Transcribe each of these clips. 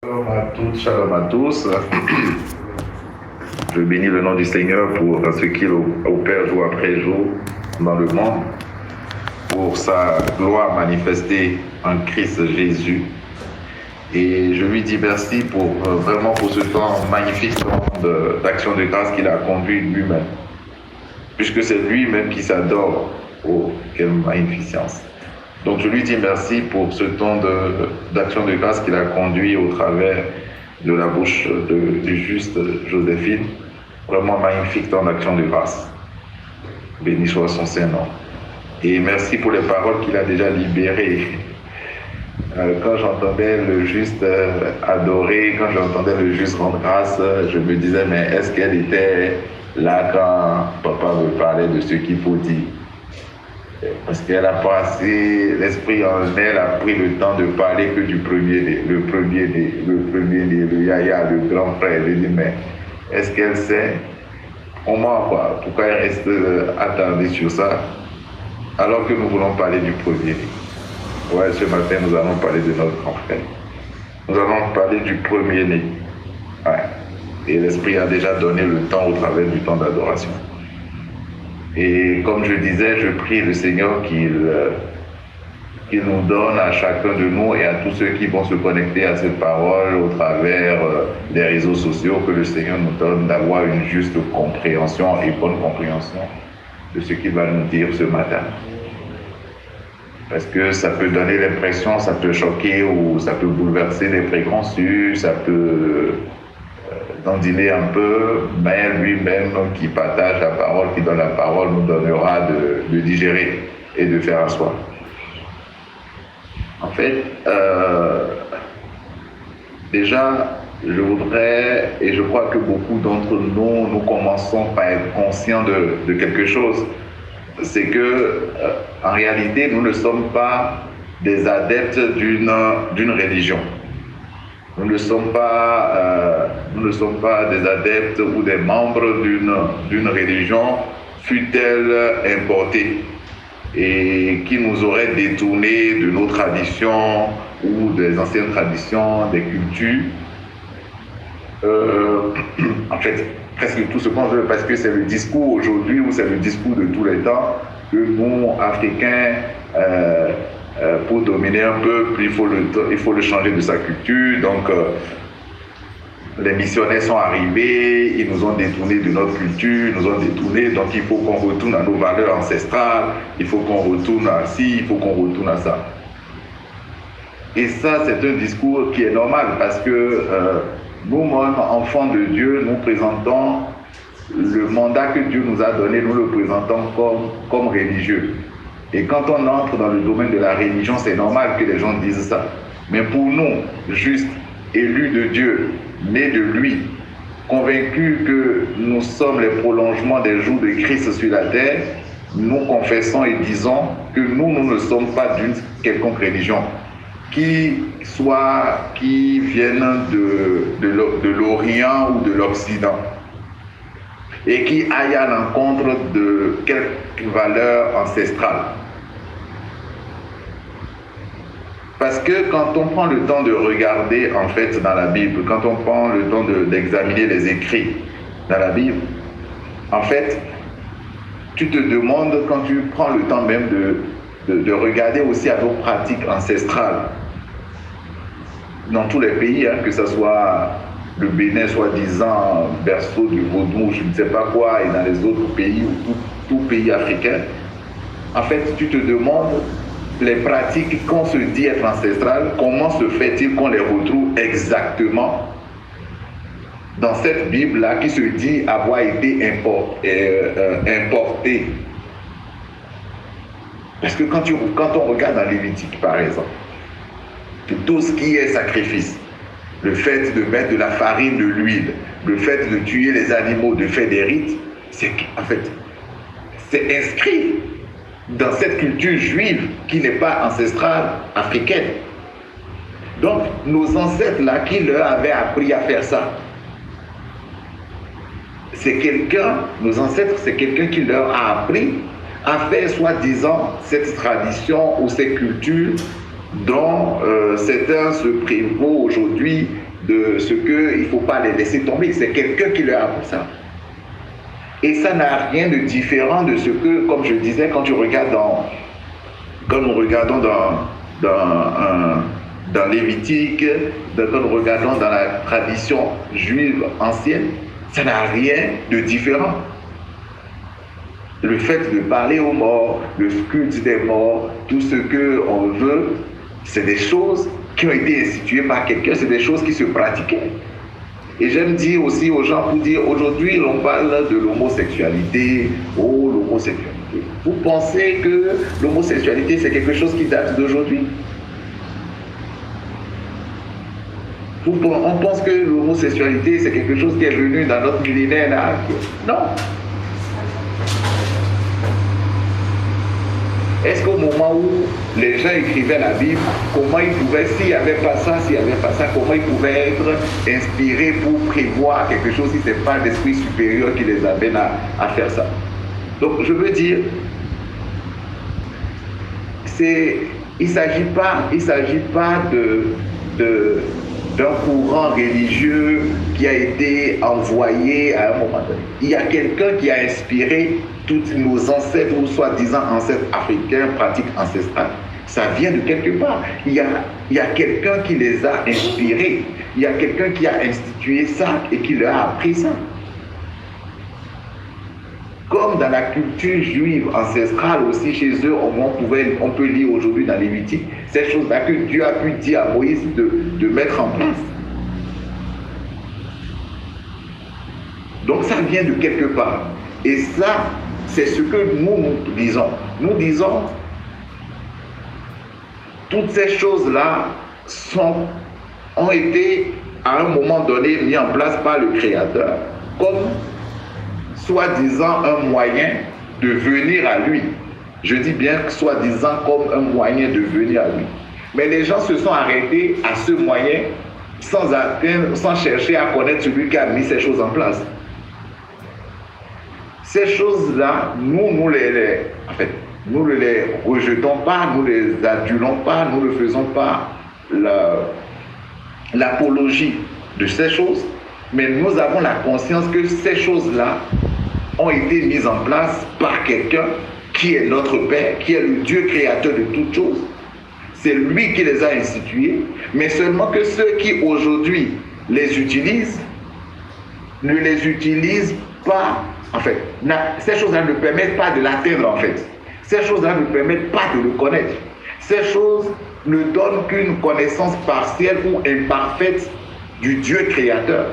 Shalom à toutes, shalom à tous. Je bénis le nom du Seigneur pour ce qu'il opère jour après jour dans le monde, pour sa gloire manifestée en Christ Jésus. Et je lui dis merci pour vraiment pour ce temps magnifique d'action de grâce qu'il a conduit lui-même. Puisque c'est lui-même qui s'adore. Oh, quelle magnificence. Donc je lui dis merci pour ce temps d'action de grâce qu'il a conduit au travers de la bouche du juste Joséphine. Vraiment magnifique temps d'action de grâce. Béni soit son Saint-Nom. Et merci pour les paroles qu'il a déjà libérées. Quand j'entendais le juste adorer, quand j'entendais le juste rendre grâce, je me disais, mais est-ce qu'elle était là quand papa me parlait de ce qu'il faut dire? Parce qu'elle a passé, l'esprit en elle a pris le temps de parler que du premier-né, le yaya, le grand frère. Je dis, mais est-ce qu'elle sait comment, quoi? Pourquoi elle reste attardée sur ça alors que nous voulons parler du premier-né? Ouais, ce matin, nous allons parler de notre grand frère. Nous allons parler du premier-né. Ouais. Et l'esprit a déjà donné le temps au travers du temps d'adoration. Et comme je disais, je prie le Seigneur qu'il nous donne à chacun de nous et à tous ceux qui vont se connecter à cette parole au travers des réseaux sociaux, que le Seigneur nous donne d'avoir une juste compréhension et bonne compréhension de ce qu'il va nous dire ce matin. Parce que ça peut donner l'impression, ça peut choquer ou ça peut bouleverser les préconçus, ça peut dandiner un peu, mais lui-même qui partage la parole, qui donne la parole, nous donnera de digérer et de faire asseoir. En fait, déjà, je voudrais, et je crois que beaucoup d'entre nous, nous commençons par être conscients de quelque chose, c'est que, en réalité, nous ne sommes pas des adeptes d'une religion. Nous ne sommes pas des adeptes ou des membres d'une religion, fût-elle importée, et qui nous aurait détournés de nos traditions ou des anciennes traditions, des cultures. En fait, presque tout ce qu'on veut, parce que c'est le discours aujourd'hui ou c'est le discours de tous les temps que nous, Africains, pour dominer un peuple, il faut le changer de sa culture. Donc, les missionnaires sont arrivés, ils nous ont détournés de notre culture, nous ont détournés, donc il faut qu'on retourne à nos valeurs ancestrales, il faut qu'on retourne à ci, il faut qu'on retourne à ça. Et ça, c'est un discours qui est normal, parce que nous-mêmes, enfants de Dieu, nous présentons le mandat que Dieu nous a donné, nous le présentons comme religieux. Et quand on entre dans le domaine de la religion, c'est normal que les gens disent ça. Mais pour nous, justes, élus de Dieu, nés de lui, convaincus que nous sommes les prolongements des jours de Christ sur la terre, nous confessons et disons que nous ne sommes pas d'une quelconque religion, qui vienne de l'Orient ou de l'Occident, et qui aille à l'encontre de quelques valeurs ancestrales. Parce que quand on prend le temps de regarder en fait dans la Bible, quand on prend le temps d'examiner les écrits dans la Bible, en fait, tu te demandes, quand tu prends le temps même de regarder aussi à nos pratiques ancestrales, dans tous les pays, que ce soit le Bénin, soi-disant berceau du vaudou, je ne sais pas quoi, et dans les autres pays, ou tout pays africain, en fait, tu te demandes les pratiques qu'on se dit être ancestrales, comment se fait-il qu'on les retrouve exactement dans cette Bible-là qui se dit avoir été importée. Parce que quand on regarde dans Lévitique, par exemple, tout ce qui est sacrifice, le fait de mettre de la farine, de l'huile, le fait de tuer les animaux, de faire des rites, c'est inscrit dans cette culture juive qui n'est pas ancestrale africaine. Donc, nos ancêtres là qui leur avaient appris à faire ça, nos ancêtres, c'est quelqu'un qui leur a appris à faire soi-disant cette tradition ou cette culture dont certains se prévaut aujourd'hui de ce qu'il ne faut pas les laisser tomber. C'est quelqu'un qui leur a appris ça. Et ça n'a rien de différent de ce que, comme je disais, quand nous regardons dans Lévitique, quand nous regardons dans la tradition juive ancienne, ça n'a rien de différent. Le fait de parler aux morts, le culte des morts, tout ce qu'on veut, c'est des choses qui ont été instituées par quelqu'un, c'est des choses qui se pratiquaient. Et j'aime dire aussi aux gens, pour dire, aujourd'hui, on parle de l'homosexualité, l'homosexualité. Vous pensez que l'homosexualité, c'est quelque chose qui date d'aujourd'hui? On pense que l'homosexualité, c'est quelque chose qui est venu dans notre millénaire là. Non. Est-ce qu'au moment où les gens écrivaient la Bible, comment ils pouvaient, s'il n'y avait pas ça, comment ils pouvaient être inspirés pour prévoir quelque chose si ce n'est pas l'esprit supérieur qui les amène à faire ça? Donc je veux dire, il ne s'agit pas d'un courant religieux qui a été envoyé à un moment donné. Il y a quelqu'un qui a inspiré tous nos ancêtres, ou soi-disant ancêtres africains, pratiques ancestrales. Ça vient de quelque part. Il y a quelqu'un qui les a inspirés. Il y a quelqu'un qui a institué ça et qui leur a appris ça. Comme dans la culture juive ancestrale aussi, chez eux, on peut lire aujourd'hui dans Lévitique, ces choses-là que Dieu a pu dire à Moïse de mettre en place. Donc ça vient de quelque part. Et ça, c'est ce que nous disons. Nous disons, toutes ces choses-là ont été à un moment donné mis en place par le Créateur comme soi-disant un moyen de venir à lui. Je dis bien soi-disant comme un moyen de venir à lui. Mais les gens se sont arrêtés à ce moyen sans chercher à connaître celui qui a mis ces choses en place. Ces choses-là, nous ne les rejetons pas, nous ne les adulons pas, nous ne faisons pas l'apologie de ces choses, mais nous avons la conscience que ces choses-là ont été mises en place par quelqu'un qui est notre Père, qui est le Dieu créateur de toutes choses. C'est lui qui les a instituées, mais seulement que ceux qui aujourd'hui les utilisent, ne les utilisent pas. En fait, ces choses-là ne permettent pas de l'atteindre, en fait. Ces choses-là ne permettent pas de le connaître. Ces choses ne donnent qu'une connaissance partielle ou imparfaite du Dieu créateur.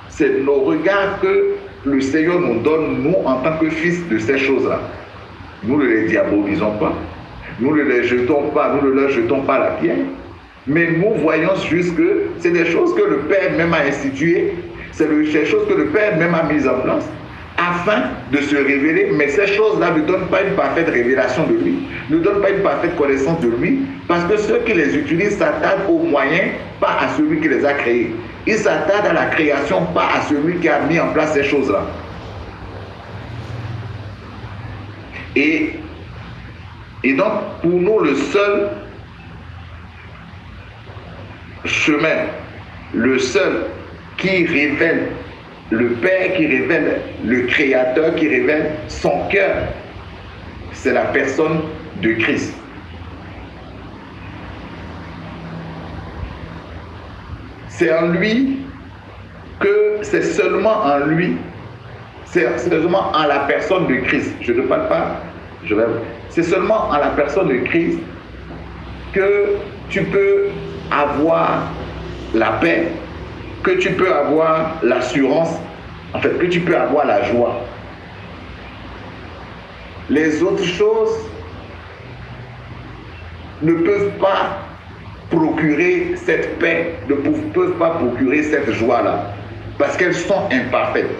C'est nos regards que le Seigneur nous donne, nous, en tant que fils de ces choses-là. Nous ne les diabolisons pas. Nous ne les jetons pas, nous ne leur jetons pas la pierre. Mais nous voyons juste que c'est des choses que le Père même a instituées. C'est des choses que le Père même a mises en place, afin de se révéler, mais ces choses-là ne donnent pas une parfaite révélation de lui, ne donnent pas une parfaite connaissance de lui, parce que ceux qui les utilisent s'attardent aux moyens, pas à celui qui les a créés. Ils s'attardent à la création, pas à celui qui a mis en place ces choses-là. Et donc, pour nous, le seul chemin, le seul qui révèle le Père, qui révèle le Créateur, qui révèle son cœur, c'est la personne de Christ. C'est en lui que c'est seulement en lui, c'est seulement en la personne de Christ. Je ne parle pas, c'est seulement en la personne de Christ que tu peux avoir la paix, que tu peux avoir l'assurance, en fait, que tu peux avoir la joie. Les autres choses ne peuvent pas procurer cette paix, ne peuvent pas procurer cette joie-là, parce qu'elles sont imparfaites.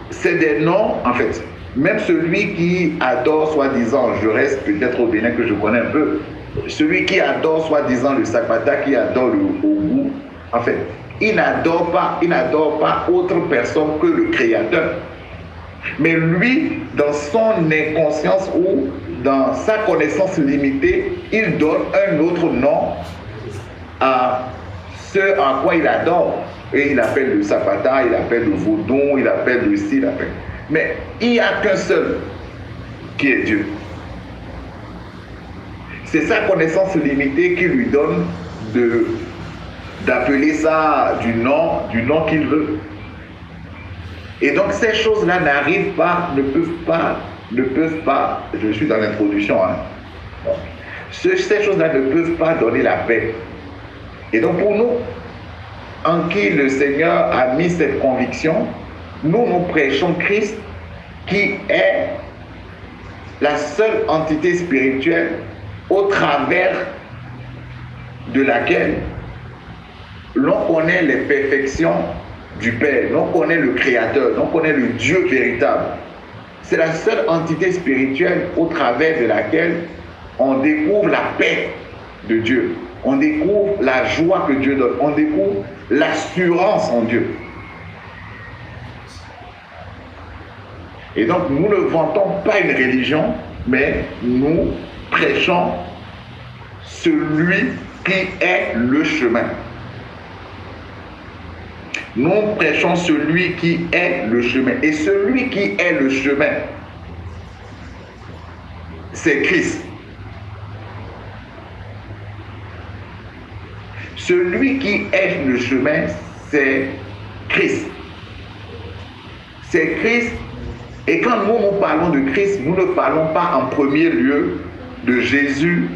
C'est des noms, en fait. Même celui qui adore, soi-disant, je reste peut-être au Bénin que je connais un peu, celui qui adore, soi-disant, le Sakpata, qui adore le Ogu, en fait, il n'adore pas autre personne que le Créateur. Mais lui, dans son inconscience ou dans sa connaissance limitée, il donne un autre nom à ce en quoi il adore. Et il appelle le sapata, il appelle le vaudon, il appelle le ci, il appelle. Mais il n'y a qu'un seul qui est Dieu. C'est sa connaissance limitée qui lui donne d'appeler ça du nom qu'il veut. Et donc ces choses-là n'arrivent pas, ne peuvent pas, je suis dans l'introduction, ces choses-là ne peuvent pas donner la paix. Et donc pour nous, en qui le Seigneur a mis cette conviction, nous prêchons Christ qui est la seule entité spirituelle au travers de laquelle l'on connaît les perfections du Père, l'on connaît le Créateur, l'on connaît le Dieu véritable. C'est la seule entité spirituelle au travers de laquelle on découvre la paix de Dieu, on découvre la joie que Dieu donne, on découvre l'assurance en Dieu. Et donc nous ne vantons pas une religion, mais nous prêchons celui qui est le chemin. Nous prêchons celui qui est le chemin. Et celui qui est le chemin, c'est Christ. Celui qui est le chemin, c'est Christ. C'est Christ. Et quand nous parlons de Christ, nous ne parlons pas en premier lieu de Jésus,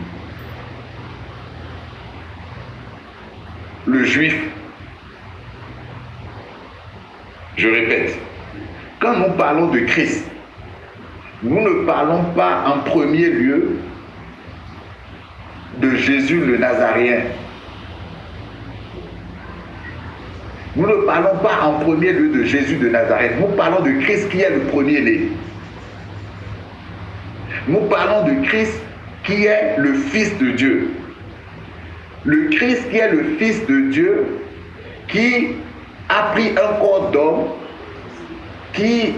le juif. Je répète, quand nous parlons de Christ, nous ne parlons pas en premier lieu de Jésus le Nazaréen. Nous ne parlons pas en premier lieu de Jésus de Nazareth. Nous parlons de Christ qui est le premier-né. Nous parlons de Christ qui est le Fils de Dieu. Le Christ qui est le Fils de Dieu, qui a pris un corps d'homme, qui,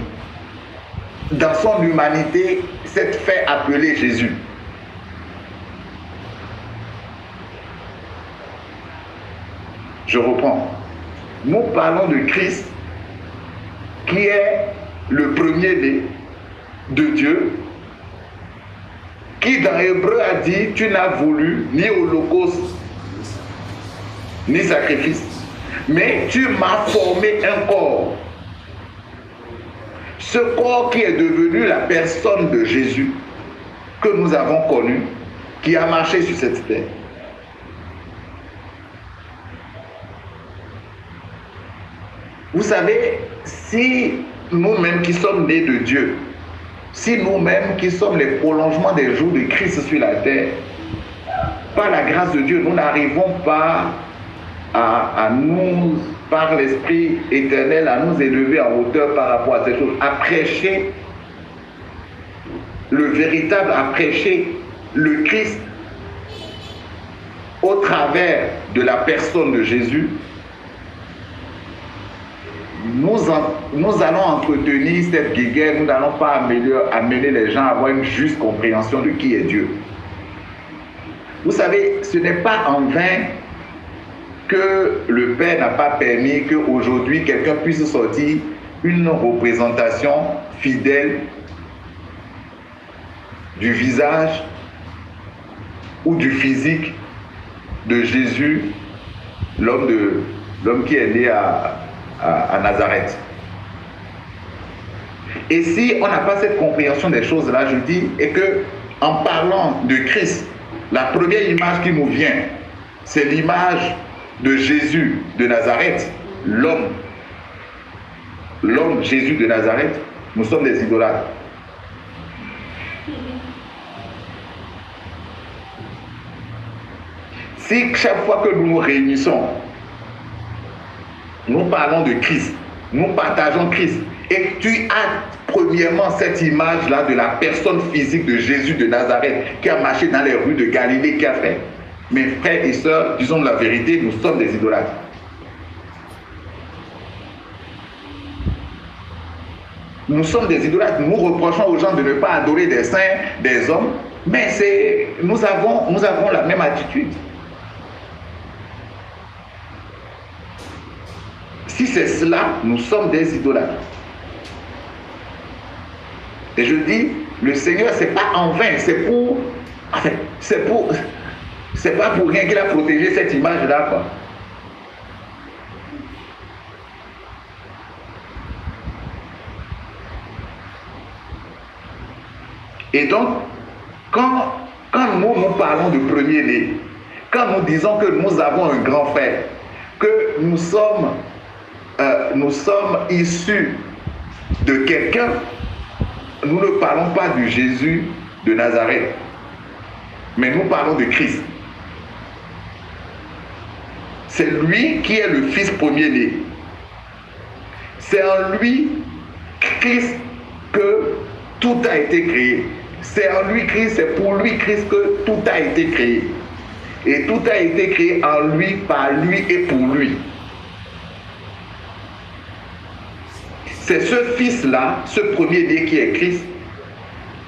dans son humanité, s'est fait appeler Jésus. Je reprends. Nous parlons de Christ qui est le premier-né de Dieu, qui dans Hébreu a dit: tu n'as voulu ni holocauste ni sacrifice, mais tu m'as formé un corps. Ce corps qui est devenu la personne de Jésus que nous avons connu, qui a marché sur cette terre. Vous savez, si nous-mêmes qui sommes nés de Dieu, si nous-mêmes qui sommes les prolongements des jours de Christ sur la terre, par la grâce de Dieu, nous n'arrivons pas à nous, par l'Esprit éternel, à nous élever en hauteur par rapport à ces choses, à prêcher le véritable, à prêcher le Christ au travers de la personne de Jésus. Nous allons entretenir cette guéguerre, nous n'allons pas amener les gens à avoir une juste compréhension de qui est Dieu. Vous savez, ce n'est pas en vain que le Père n'a pas permis qu'aujourd'hui quelqu'un puisse sortir une représentation fidèle du visage ou du physique de Jésus, l'homme qui est né à Nazareth. Et si on n'a pas cette compréhension des choses-là, je dis, et que en parlant de Christ, la première image qui nous vient, c'est l'image de Jésus de Nazareth, l'homme Jésus de Nazareth. Nous sommes des idolâtres. Si chaque fois que nous nous réunissons, nous parlons de Christ, nous partageons Christ, et tu as premièrement cette image-là de la personne physique de Jésus de Nazareth qui a marché dans les rues de Galilée, qui a fait. Mes frères et sœurs, disons la vérité, nous sommes des idolâtres. nous sommes des idolâtres. Nous reprochons aux gens de ne pas adorer des saints, des hommes, mais nous avons la même attitude. Si c'est cela, nous sommes des idolâtres. Et je dis, le Seigneur, c'est pas en vain, c'est pas pour rien qu'il a protégé cette image-là, quoi. Et donc, quand nous parlons de premier-né, quand nous disons que nous avons un grand frère, que nous sommes issus de quelqu'un, nous ne parlons pas de Jésus de Nazareth, mais nous parlons de Christ. C'est lui qui est le fils premier-né. C'est en lui, Christ, que tout a été créé. C'est en lui, Christ, c'est pour lui, Christ, que tout a été créé. Et tout a été créé en lui, par lui et pour lui. C'est ce fils-là, ce premier-né qui est Christ,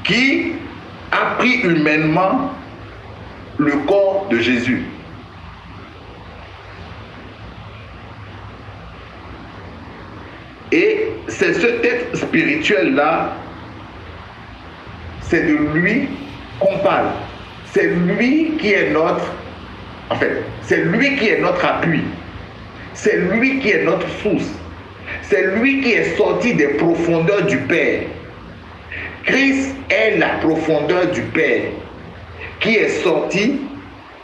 qui a pris humainement le corps de Jésus. Et c'est ce être spirituel-là, c'est de lui qu'on parle. C'est lui qui est c'est lui qui est notre appui. C'est lui qui est notre source. C'est lui qui est sorti des profondeurs du Père. Christ est la profondeur du Père qui est sorti,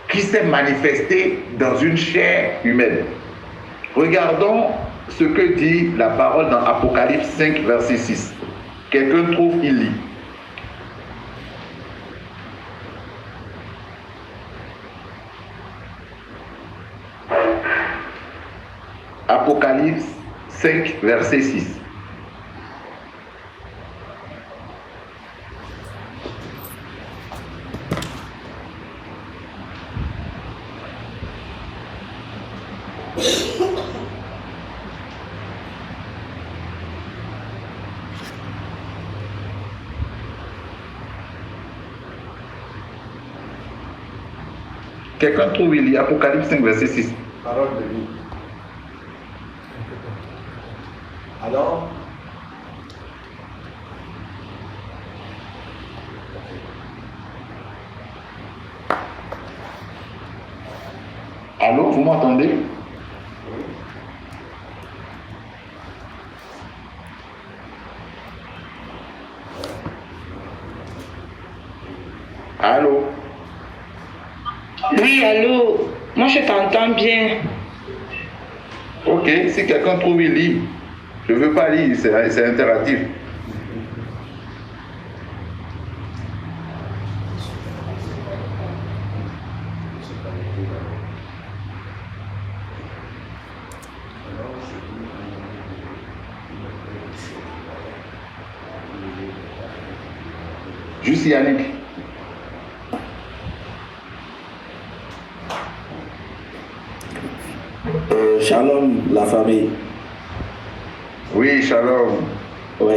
qui s'est manifesté dans une chair humaine. Regardons ce que dit la parole dans Apocalypse 5, verset 6. Quelqu'un trouve, il lit. Apocalypse 5, verset 6. Quelqu'un trouve, il lit Apocalypse 5, verset 6. Parole de vie. Alors, allô, vous m'entendez? Allô? Oui, allô, moi je t'entends bien. Ok, si quelqu'un trouve, il lit. Je ne veux pas lire, c'est interactif. Juste Yannick. Shalom, la famille. Oui, shalom. Oui.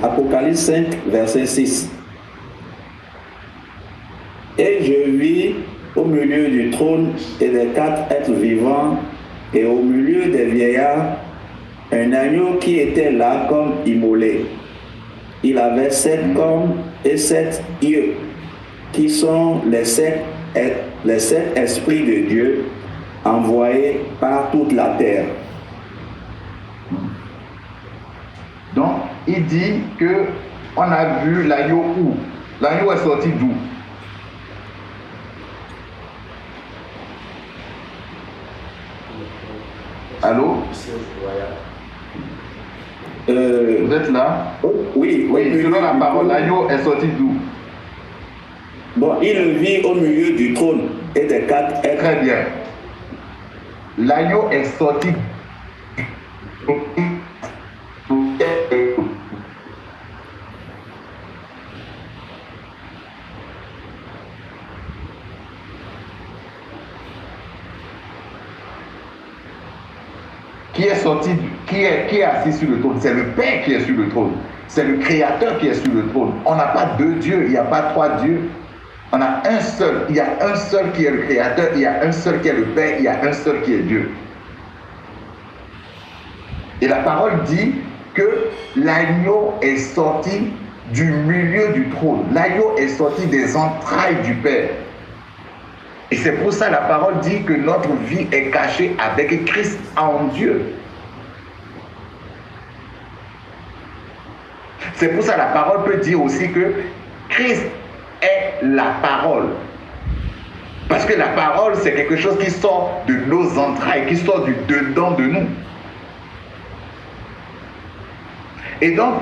Apocalypse 5, verset 6. Et je vis au milieu du trône et des 4 êtres vivants, et au milieu des vieillards, un agneau qui était là comme immolé. Il avait 7 cornes et 7 yeux, qui sont les sept esprits de Dieu envoyés par toute la terre. Donc, il dit que on a vu l'agneau où? L'agneau est sorti d'où? Allô? Vous êtes là? Oui, Oui, selon la parole, l'agneau est sorti d'où? Bon, il le vit au milieu du trône et des 4 êtres. Très bien. L'agneau est sorti. Qui est sorti qui est assis sur le trône? C'est le Père qui est sur le trône. C'est le Créateur qui est sur le trône. On n'a pas deux dieux, il n'y a pas trois dieux. On a un seul. Il y a un seul qui est le Créateur, il y a un seul qui est le Père, il y a un seul qui est Dieu. Et la parole dit que l'agneau est sorti du milieu du trône. L'agneau est sorti des entrailles du Père. Et c'est pour ça la parole dit que notre vie est cachée avec Christ en Dieu. C'est pour ça la parole peut dire aussi que Christ est la parole. Parce que la parole, c'est quelque chose qui sort de nos entrailles, qui sort du dedans de nous. Et donc,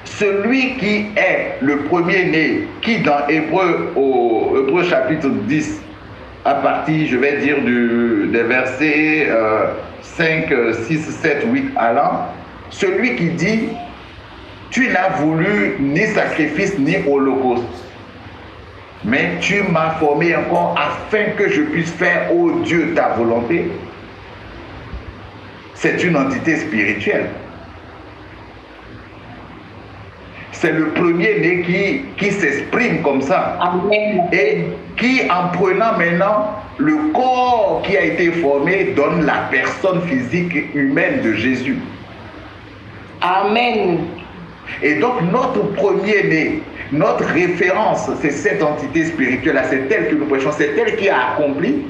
celui qui est le premier-né, qui dans Hébreux chapitre 10, à partir, je vais dire, des versets 5, 6, 7, 8 allant, celui qui dit, tu n'as voulu ni sacrifice ni holocauste, mais tu m'as formé encore afin que je puisse faire, ô Dieu, ta volonté. C'est une entité spirituelle. C'est le premier-né qui s'exprime comme ça. Amen. Et qui, en prenant maintenant le corps qui a été formé, donne la personne physique humaine de Jésus. Amen. Et donc notre premier-né, notre référence, c'est cette entité spirituelle-là, c'est elle que nous prêchons, c'est elle qui a accompli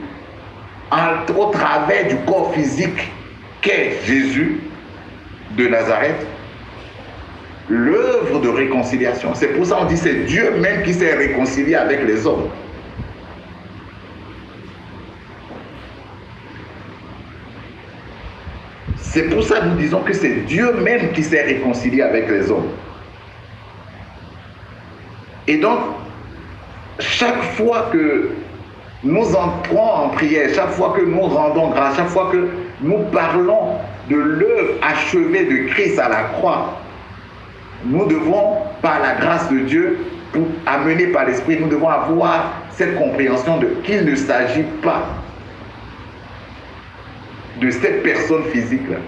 au travers du corps physique qu'est Jésus de Nazareth, l'œuvre de réconciliation. C'est pour ça qu'on dit que c'est Dieu même qui s'est réconcilié avec les hommes. C'est pour ça que nous disons que c'est Dieu même qui s'est réconcilié avec les hommes. Et donc, chaque fois que nous entrons en prière, chaque fois que nous rendons grâce, chaque fois que nous parlons de l'œuvre achevée de Christ à la croix, nous devons, par la grâce de Dieu, amenés par l'Esprit, nous devons avoir cette compréhension de qu'il ne s'agit pas de cette personne physique-là,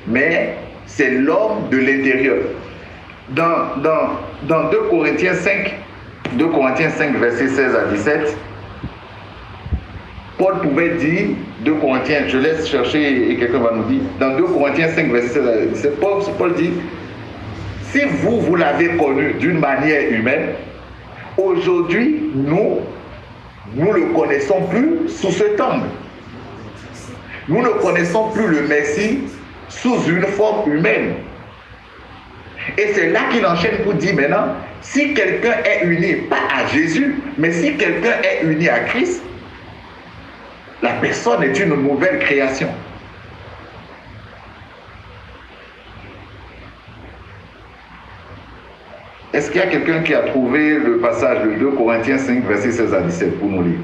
mais c'est l'homme de l'intérieur. Dans 2 Corinthiens 5, versets 16 à 17, Paul pouvait dire, 2 Corinthiens, je laisse chercher et quelqu'un va nous dire, dans 2 Corinthiens 5, verset 16 à 17, Paul dit, si vous l'avez connu d'une manière humaine, aujourd'hui, nous ne connaissons plus sous cet angle. Nous ne connaissons plus le Messie sous une forme humaine. Et c'est là qu'il enchaîne pour dire maintenant, si quelqu'un est uni, pas à Jésus, mais si quelqu'un est uni à Christ, la personne est une nouvelle création. Est-ce qu'il y a quelqu'un qui a trouvé le passage de 2 Corinthiens 5, verset 16 à 17 pour nous lire?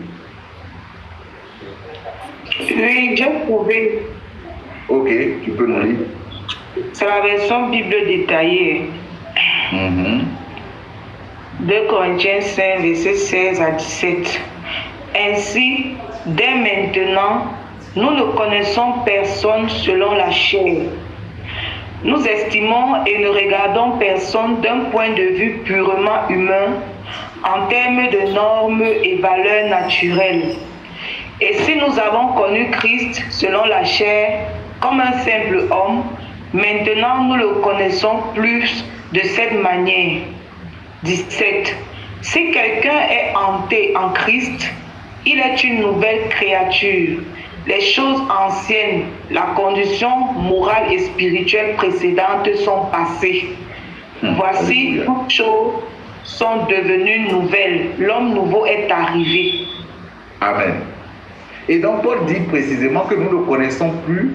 Oui, j'ai trouvé. Ok, tu peux nous lire. C'est la version Bible détaillée. 2 Corinthiens 5, verset 16 à 17. Ainsi, dès maintenant, nous ne connaissons personne selon la chair. Nous estimons et ne regardons personne d'un point de vue purement humain, en termes de normes et valeurs naturelles. Et si nous avons connu Christ selon la chair, comme un simple homme, maintenant nous le connaissons plus de cette manière. 17. Si quelqu'un est hanté en Christ, il est une nouvelle créature. Les choses anciennes, la condition morale et spirituelle précédente sont passées. Voici, toutes choses sont devenues nouvelles. L'homme nouveau est arrivé. Amen. Et donc Paul dit précisément que nous ne connaissons plus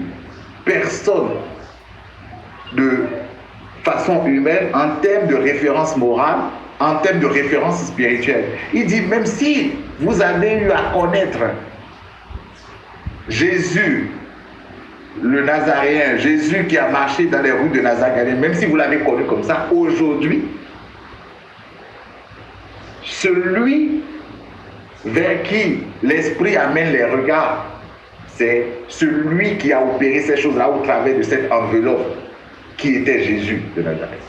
personne de façon humaine en termes de référence morale, en termes de référence spirituelle. Il dit même si vous avez eu à connaître Jésus, le Nazaréen, Jésus qui a marché dans les rues de Nazareth, même si vous l'avez connu comme ça, aujourd'hui, celui vers qui l'Esprit amène les regards, c'est celui qui a opéré ces choses-là au travers de cette enveloppe qui était Jésus de Nazareth.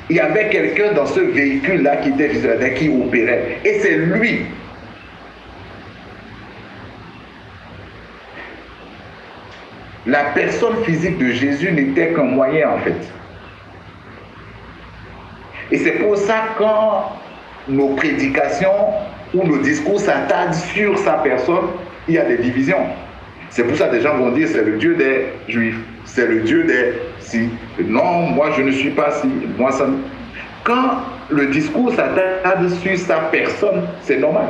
Il y avait quelqu'un dans ce véhicule-là qui était Jésus de Nazareth, qui opérait. Et c'est lui. La personne physique de Jésus n'était qu'un moyen en fait. Et c'est pour ça quand nos prédications ou nos discours s'attardent sur sa personne, il y a des divisions. C'est pour ça que des gens vont dire c'est le Dieu des Juifs, c'est le Dieu des si. Non, moi je ne suis pas si. Moi ça. Quand le discours s'attarde sur sa personne, c'est normal.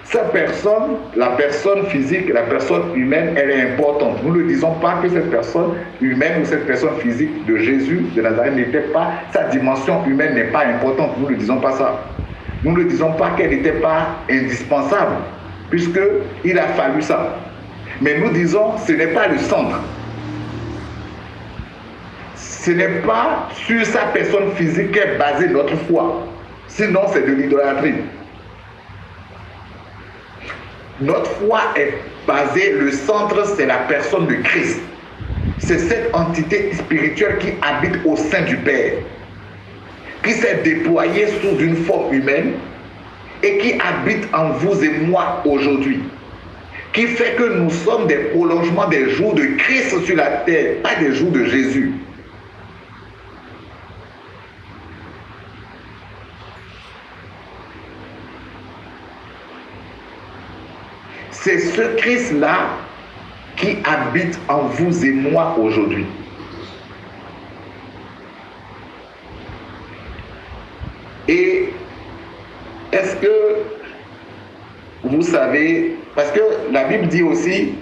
Sa personne, la personne physique, la personne humaine, elle est importante. Nous ne disons pas que cette personne humaine ou cette personne physique de Jésus de Nazareth n'était pas, sa dimension humaine n'est pas importante. Nous ne disons pas ça. Nous ne disons pas qu'elle n'était pas indispensable, puisqu'il a fallu ça. Mais nous disons, ce n'est pas le centre. Ce n'est pas sur sa personne physique qu'est basée notre foi. Sinon, c'est de l'idolâtrie. Notre foi est basée, le centre, c'est la personne de Christ. C'est cette entité spirituelle qui habite au sein du Père, qui s'est déployée sous une forme humaine et qui habite en vous et moi aujourd'hui, qui fait que nous sommes des prolongements des jours de Christ sur la terre, pas des jours de Jésus. C'est ce Christ-là qui habite en vous et moi aujourd'hui. Et est-ce que vous savez, parce que la Bible dit aussi,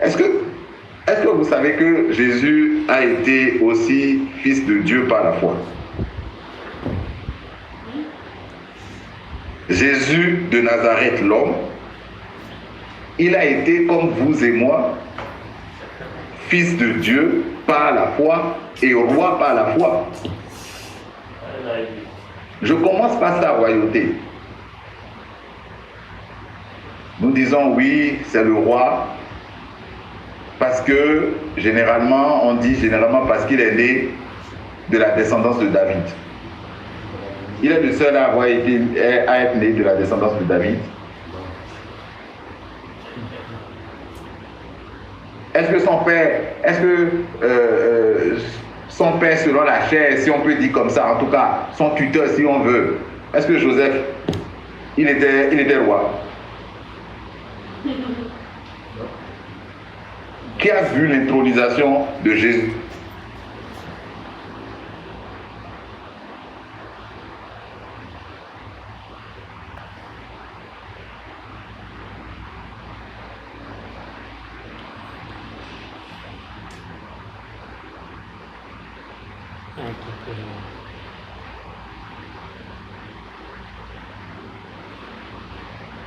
est-ce que vous savez que Jésus a été aussi fils de Dieu par la foi? Jésus de Nazareth, l'homme, il a été comme vous et moi, fils de Dieu par la foi et roi par la foi. Je commence par sa royauté. Nous disons oui, c'est le roi, parce que généralement, on dit généralement parce qu'il est né de la descendance de David. Il est le seul à être né de la descendance de David. Est-ce que son père selon la chair, si on peut dire comme ça, en tout cas, son tuteur si on veut, est-ce que Joseph, il était roi? Qui a vu l'intronisation de Jésus?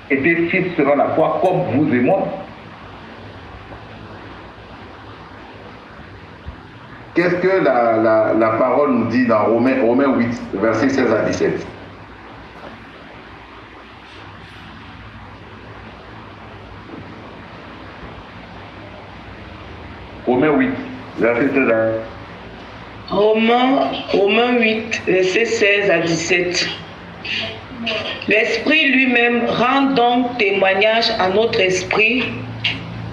Était fils selon la foi comme vous et moi. Qu'est-ce que la parole nous dit dans Romains 8, versets 16 à 17? Romains 8, verset 16 à... Romains 8, versets 16 à 17. L'Esprit lui-même rend donc témoignage à notre esprit,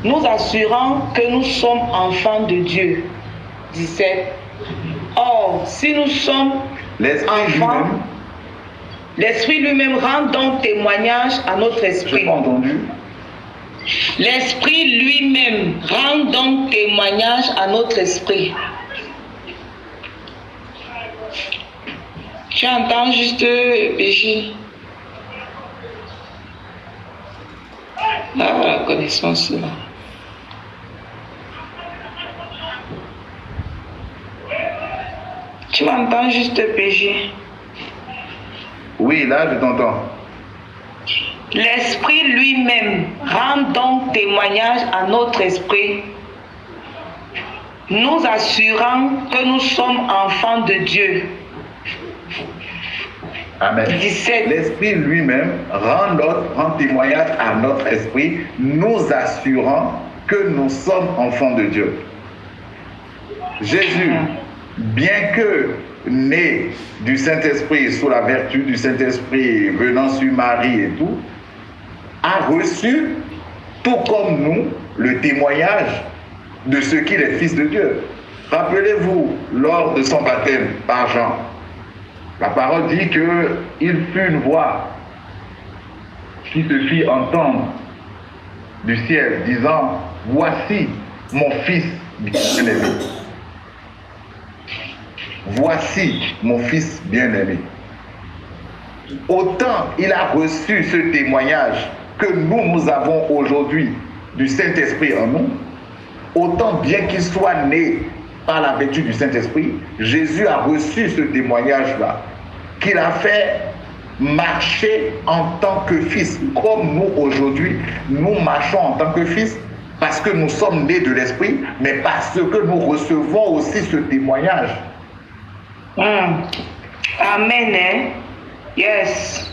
nous assurant que nous sommes enfants de Dieu. 17. Or, si nous sommes enfants, l'Esprit lui-même rend donc témoignage à notre esprit. J'ai pas entendu. L'Esprit lui-même rend donc témoignage à notre esprit. Tu entends juste PJ. Ah, la connaissance là. Tu m'entends juste PJ? Oui, là je t'entends. L'Esprit lui-même rend donc témoignage à notre esprit, nous assurant que nous sommes enfants de Dieu. Amen. 17. L'Esprit lui-même rend témoignage à notre esprit, nous assurant que nous sommes enfants de Dieu. Jésus, bien que né du Saint-Esprit, sous la vertu du Saint-Esprit venant sur Marie et tout, a reçu, tout comme nous, le témoignage de ce qu'il est fils de Dieu. Rappelez-vous, lors de son baptême par Jean, la parole dit qu'il fut une voix qui se fit entendre du ciel, disant, « Voici mon fils bien-aimé. Voici mon fils bien-aimé. » Autant il a reçu ce témoignage que nous avons aujourd'hui du Saint-Esprit en nous, autant bien qu'il soit né par la vertu du Saint-Esprit, Jésus a reçu ce témoignage-là, qu'il a fait marcher en tant que fils, comme nous aujourd'hui, nous marchons en tant que fils, parce que nous sommes nés de l'Esprit, mais parce que nous recevons aussi ce témoignage. Amen. Hein? Yes.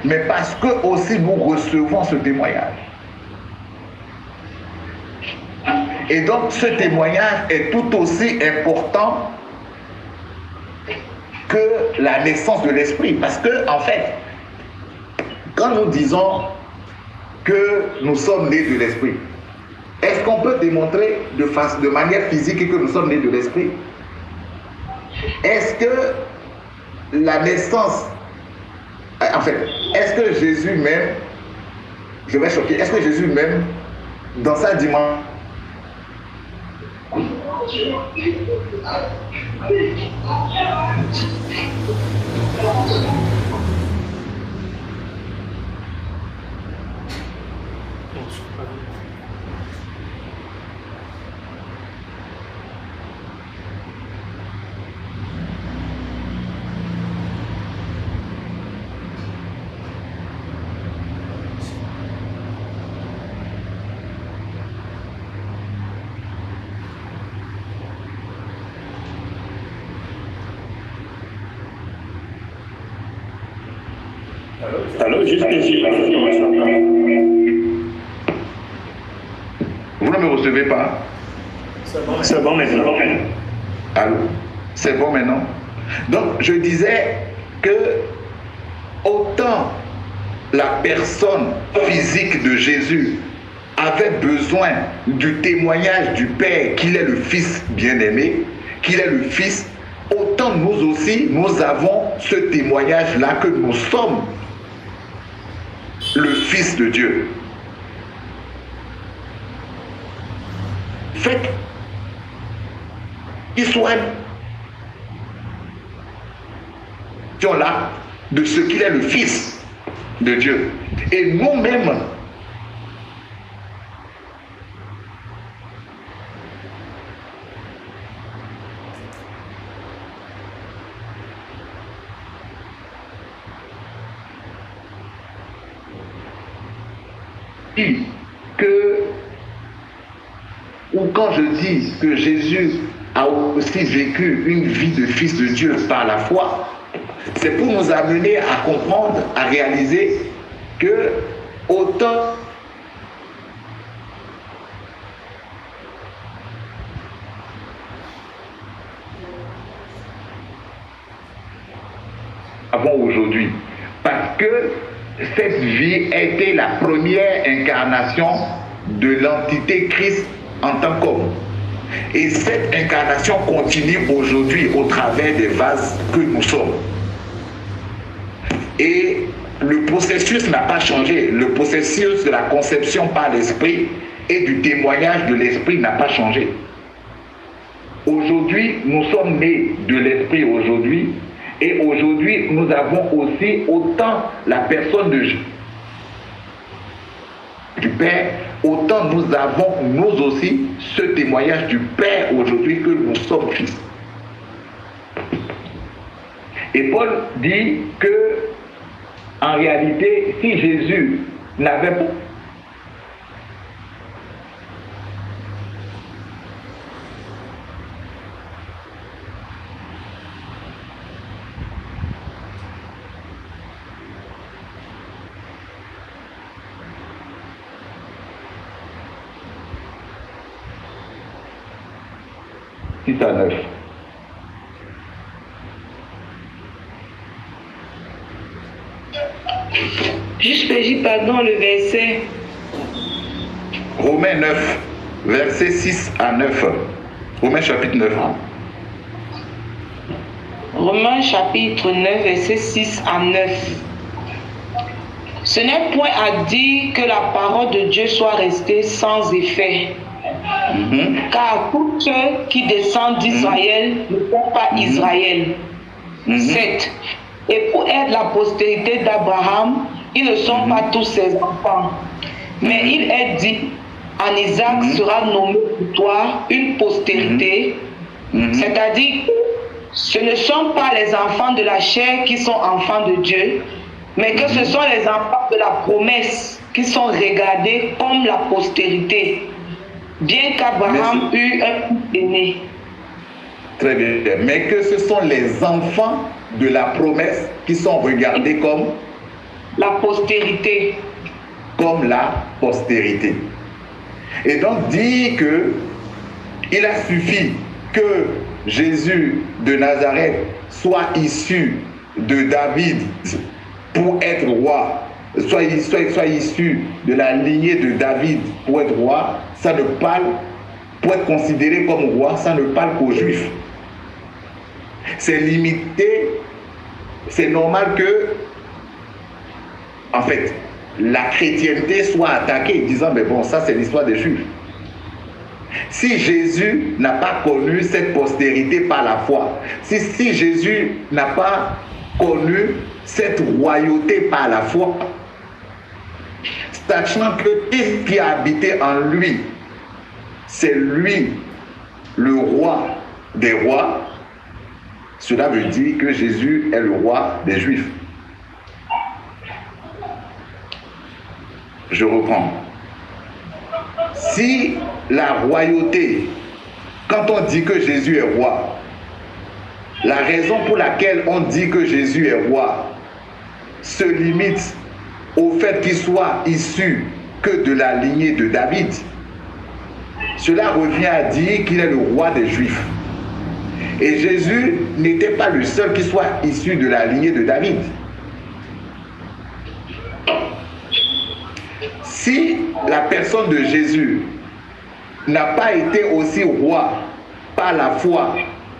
Mais parce que aussi nous recevons ce témoignage. Et donc ce témoignage est tout aussi important que la naissance de l'esprit. Parce que, en fait, quand nous disons que nous sommes nés de l'esprit, est-ce qu'on peut démontrer de manière physique que nous sommes nés de l'esprit? Est-ce que la naissance, en fait, est-ce que Jésus même, je vais choquer, est-ce que Jésus même, dans sa dimension, Alors, juste ici. vous ne me recevez pas? C'est bon maintenant. Allô? C'est bon maintenant? Donc, je disais que autant la personne physique de Jésus avait besoin du témoignage du Père qu'il est le Fils bien-aimé, qu'il est le Fils, autant nous aussi, nous avons ce témoignage-là que nous sommes le Fils de Dieu. Faites qu'il soit là de ce qu'il est le Fils de Dieu. Et nous-mêmes, ou quand je dis que Jésus a aussi vécu une vie de fils de Dieu par la foi, c'est pour nous amener à comprendre, à réaliser que autant avons aujourd'hui, parce que cette vie a été la première incarnation de l'entité Christ en tant qu'homme. Et cette incarnation continue aujourd'hui au travers des vases que nous sommes. Et le processus n'a pas changé. Le processus de la conception par l'esprit et du témoignage de l'esprit n'a pas changé. Aujourd'hui, nous sommes nés de l'esprit aujourd'hui. Et aujourd'hui, nous avons aussi autant la personne du Père, autant nous avons nous aussi ce témoignage du Père aujourd'hui que nous sommes fils. Et Paul dit que, en réalité, si Jésus n'avait pas 6 à 9. Juste peux dire pardon le verset. Romains 9, versets 6 à 9. Romains chapitre 9. Romains chapitre 9, versets 6 à 9. Ce n'est point à dire que la parole de Dieu soit restée sans effet. Car tous ceux qui descendent d'Israël ne sont pas Israël. 7. Et pour être la postérité d'Abraham, ils ne sont pas tous ses enfants. Mais il est dit, en Isaac sera nommé pour toi une postérité, c'est-à-dire que ce ne sont pas les enfants de la chair qui sont enfants de Dieu, mais que ce sont les enfants de la promesse qui sont regardés comme la postérité, bien qu'Abraham eut un fils aîné. Très bien. Mais que ce sont les enfants de la promesse qui sont regardés comme la postérité. Comme la postérité. Et donc dire que il a suffi que Jésus de Nazareth soit issu de David pour être roi, soit issu de la lignée de David pour être roi, ça ne parle, pour être considéré comme roi, ça ne parle qu'aux Juifs. C'est limité, c'est normal que, en fait, la chrétienté soit attaquée, disant, mais bon, ça c'est l'histoire des Juifs. Si Jésus n'a pas connu cette postérité par la foi, si Jésus n'a pas connu cette royauté par la foi, sachant que ce qui a habité en lui, c'est lui, le roi des rois, cela veut dire que Jésus est le roi des Juifs. Je reprends. Si la royauté, quand on dit que Jésus est roi, la raison pour laquelle on dit que Jésus est roi se limite au fait qu'il soit issu que de la lignée de David, cela revient à dire qu'il est le roi des Juifs. Et Jésus n'était pas le seul qui soit issu de la lignée de David. Si la personne de Jésus n'a pas été aussi roi par la foi,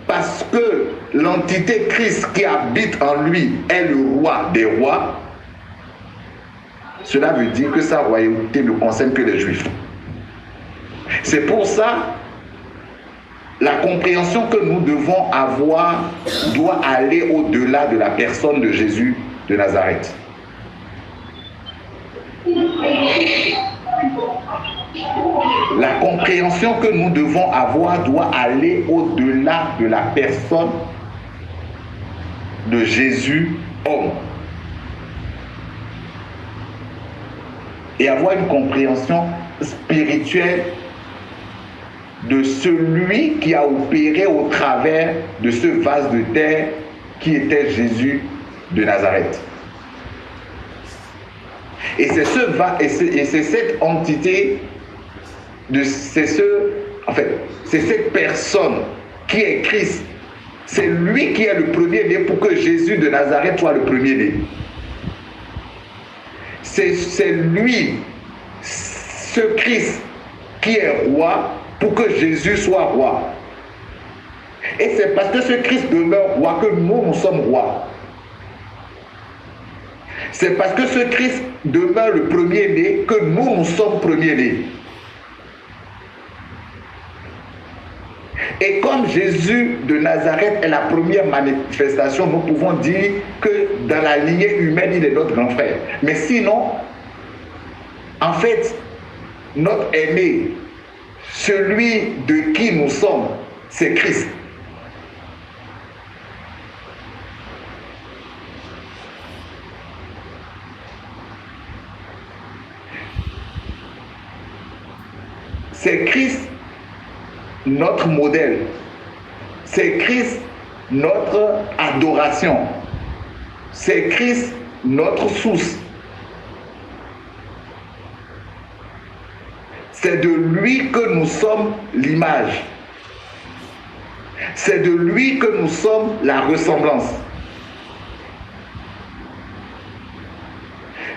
parce que l'entité Christ qui habite en lui est le roi des rois, cela veut dire que sa royauté ne concerne que les Juifs. C'est pour ça la compréhension que nous devons avoir doit aller au-delà de la personne de Jésus de Nazareth. La compréhension que nous devons avoir doit aller au-delà de la personne de Jésus, homme. Et avoir une compréhension spirituelle de celui qui a opéré au travers de ce vase de terre qui était Jésus de Nazareth. Et c'est cette entité, c'est cette personne qui est Christ. C'est lui qui est le premier-né pour que Jésus de Nazareth soit le premier-né. C'est lui, ce Christ, qui est roi pour que Jésus soit roi. Et c'est parce que ce Christ demeure roi que nous sommes rois. C'est parce que ce Christ demeure le premier-né que nous sommes premiers-nés. Et comme Jésus de Nazareth est la première manifestation, nous pouvons dire que dans la lignée humaine, il est notre grand frère. Mais sinon, en fait, notre aîné, celui de qui nous sommes, c'est Christ. C'est Christ notre modèle. C'est Christ notre adoration. C'est Christ notre source. C'est de lui que nous sommes l'image. C'est de lui que nous sommes la ressemblance.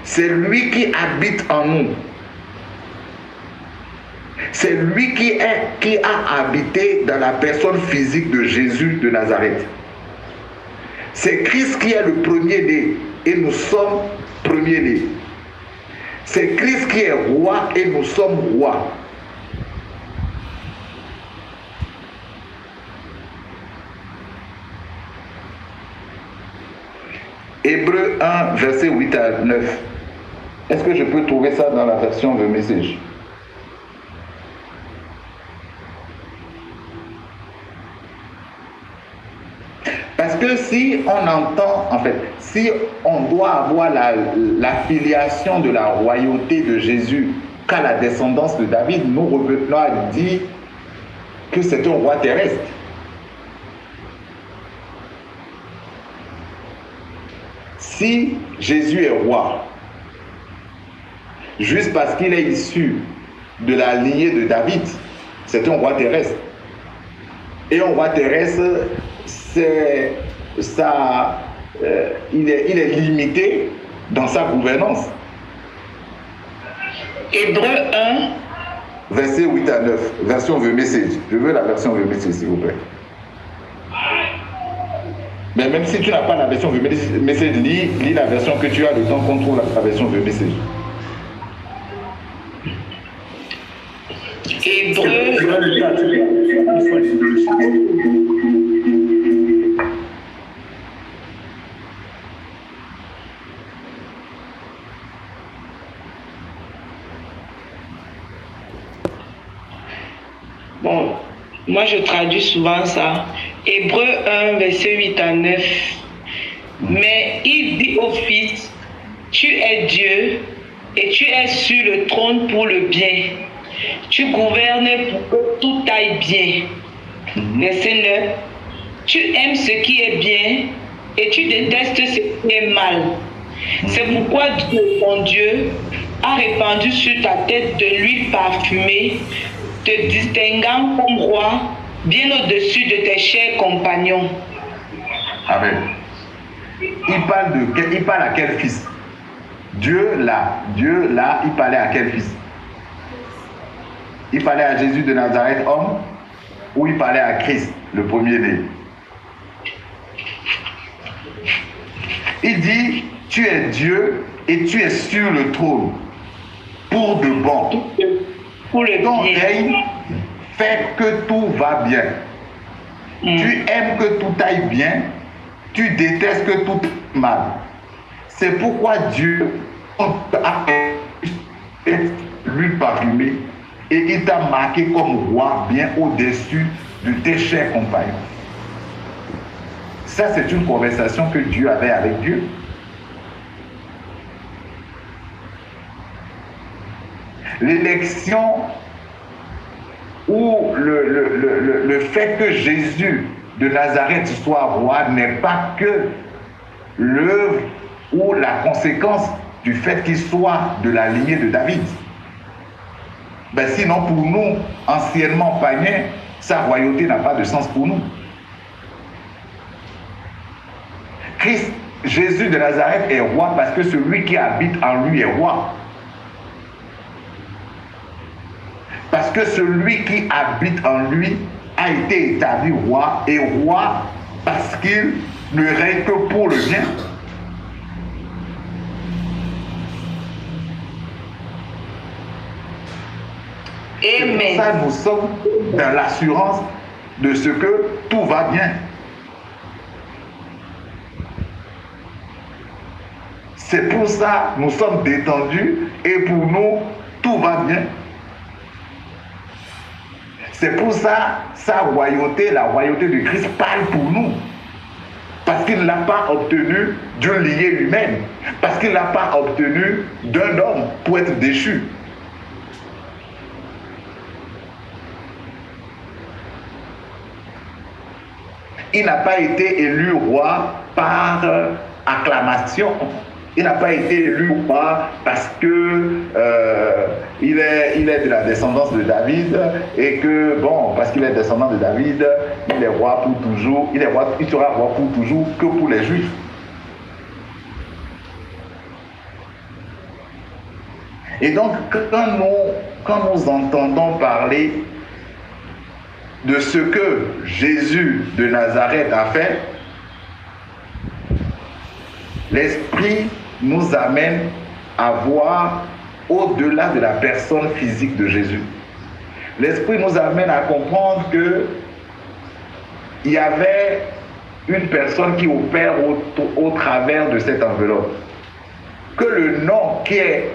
C'est lui qui habite en nous. C'est lui qui a habité dans la personne physique de Jésus de Nazareth. C'est Christ qui est le premier-né et nous sommes premiers-nés. C'est Christ qui est roi et nous sommes rois. Hébreux 1, verset 8 à 9. Est-ce que je peux trouver ça dans la version The Message? Parce que si on entend, en fait, si on doit avoir la filiation de la royauté de Jésus qu'à la descendance de David, nous revenons à dire que c'est un roi terrestre. Si Jésus est roi, juste parce qu'il est issu de la lignée de David, c'est un roi terrestre. Et un roi terrestre, c'est ça, il est limité dans sa gouvernance. Hébreux 1, verset 8 à 9, version The Message. Je veux la version The Message, s'il vous plaît. Mais même si tu n'as pas la version The Message, lis la version que tu as le temps qu'on trouve la version The Message. Hébreux. Bon, moi je traduis souvent ça. Hébreux 1, verset 8 à 9. Mais il dit au Fils, tu es Dieu et tu es sur le trône pour le bien. Tu gouvernes pour que tout aille bien. Verset 9. Tu aimes ce qui est bien et tu détestes ce qui est mal. C'est pourquoi Dieu, ton Dieu, a répandu sur ta tête de l'huile parfumée, te distinguant comme roi, bien au-dessus de tes chers compagnons. Amen. Il parle à quel fils? Dieu là, il parlait à quel fils? Il parlait à Jésus de Nazareth, homme, ou il parlait à Christ, le premier-né? Il dit, tu es Dieu et tu es sur le trône pour de bon. Pour le Ton bien. règne fait que tout va bien. Tu aimes que tout aille bien, tu détestes que tout aille mal. C'est pourquoi Dieu a fait l'huile parfumée et il t'a marqué comme roi bien au-dessus de tes chers compagnons. Ça, c'est une conversation que Dieu avait avec Dieu. L'élection ou le fait que Jésus de Nazareth soit roi n'est pas que l'œuvre ou la conséquence du fait qu'il soit de la lignée de David. Ben sinon, pour nous, anciennement païens, sa royauté n'a pas de sens pour nous. Christ, Jésus de Nazareth est roi parce que celui qui habite en lui est roi. Parce que celui qui habite en lui a été établi roi, et roi parce qu'il ne règne que pour le bien. Amen. C'est pour ça que nous sommes dans l'assurance de ce que tout va bien. C'est pour ça que nous sommes détendus et pour nous, tout va bien. C'est pour ça sa royauté, la royauté de Christ parle pour nous. Parce qu'il ne l'a pas obtenu d'une lignée humaine. Parce qu'il ne l'a pas obtenu d'un homme pour être déchu. Il n'a pas été élu roi par acclamation. Il n'a pas été élu roi parce que il est de la descendance de David et que, bon, parce qu'il est descendant de David, il est roi pour toujours, il sera roi pour toujours que pour les Juifs. Et donc, quand nous entendons parler de ce que Jésus de Nazareth a fait, l'Esprit nous amène à voir au-delà de la personne physique de Jésus. L'Esprit nous amène à comprendre qu'il y avait une personne qui opère au travers de cette enveloppe. Que le nom qui est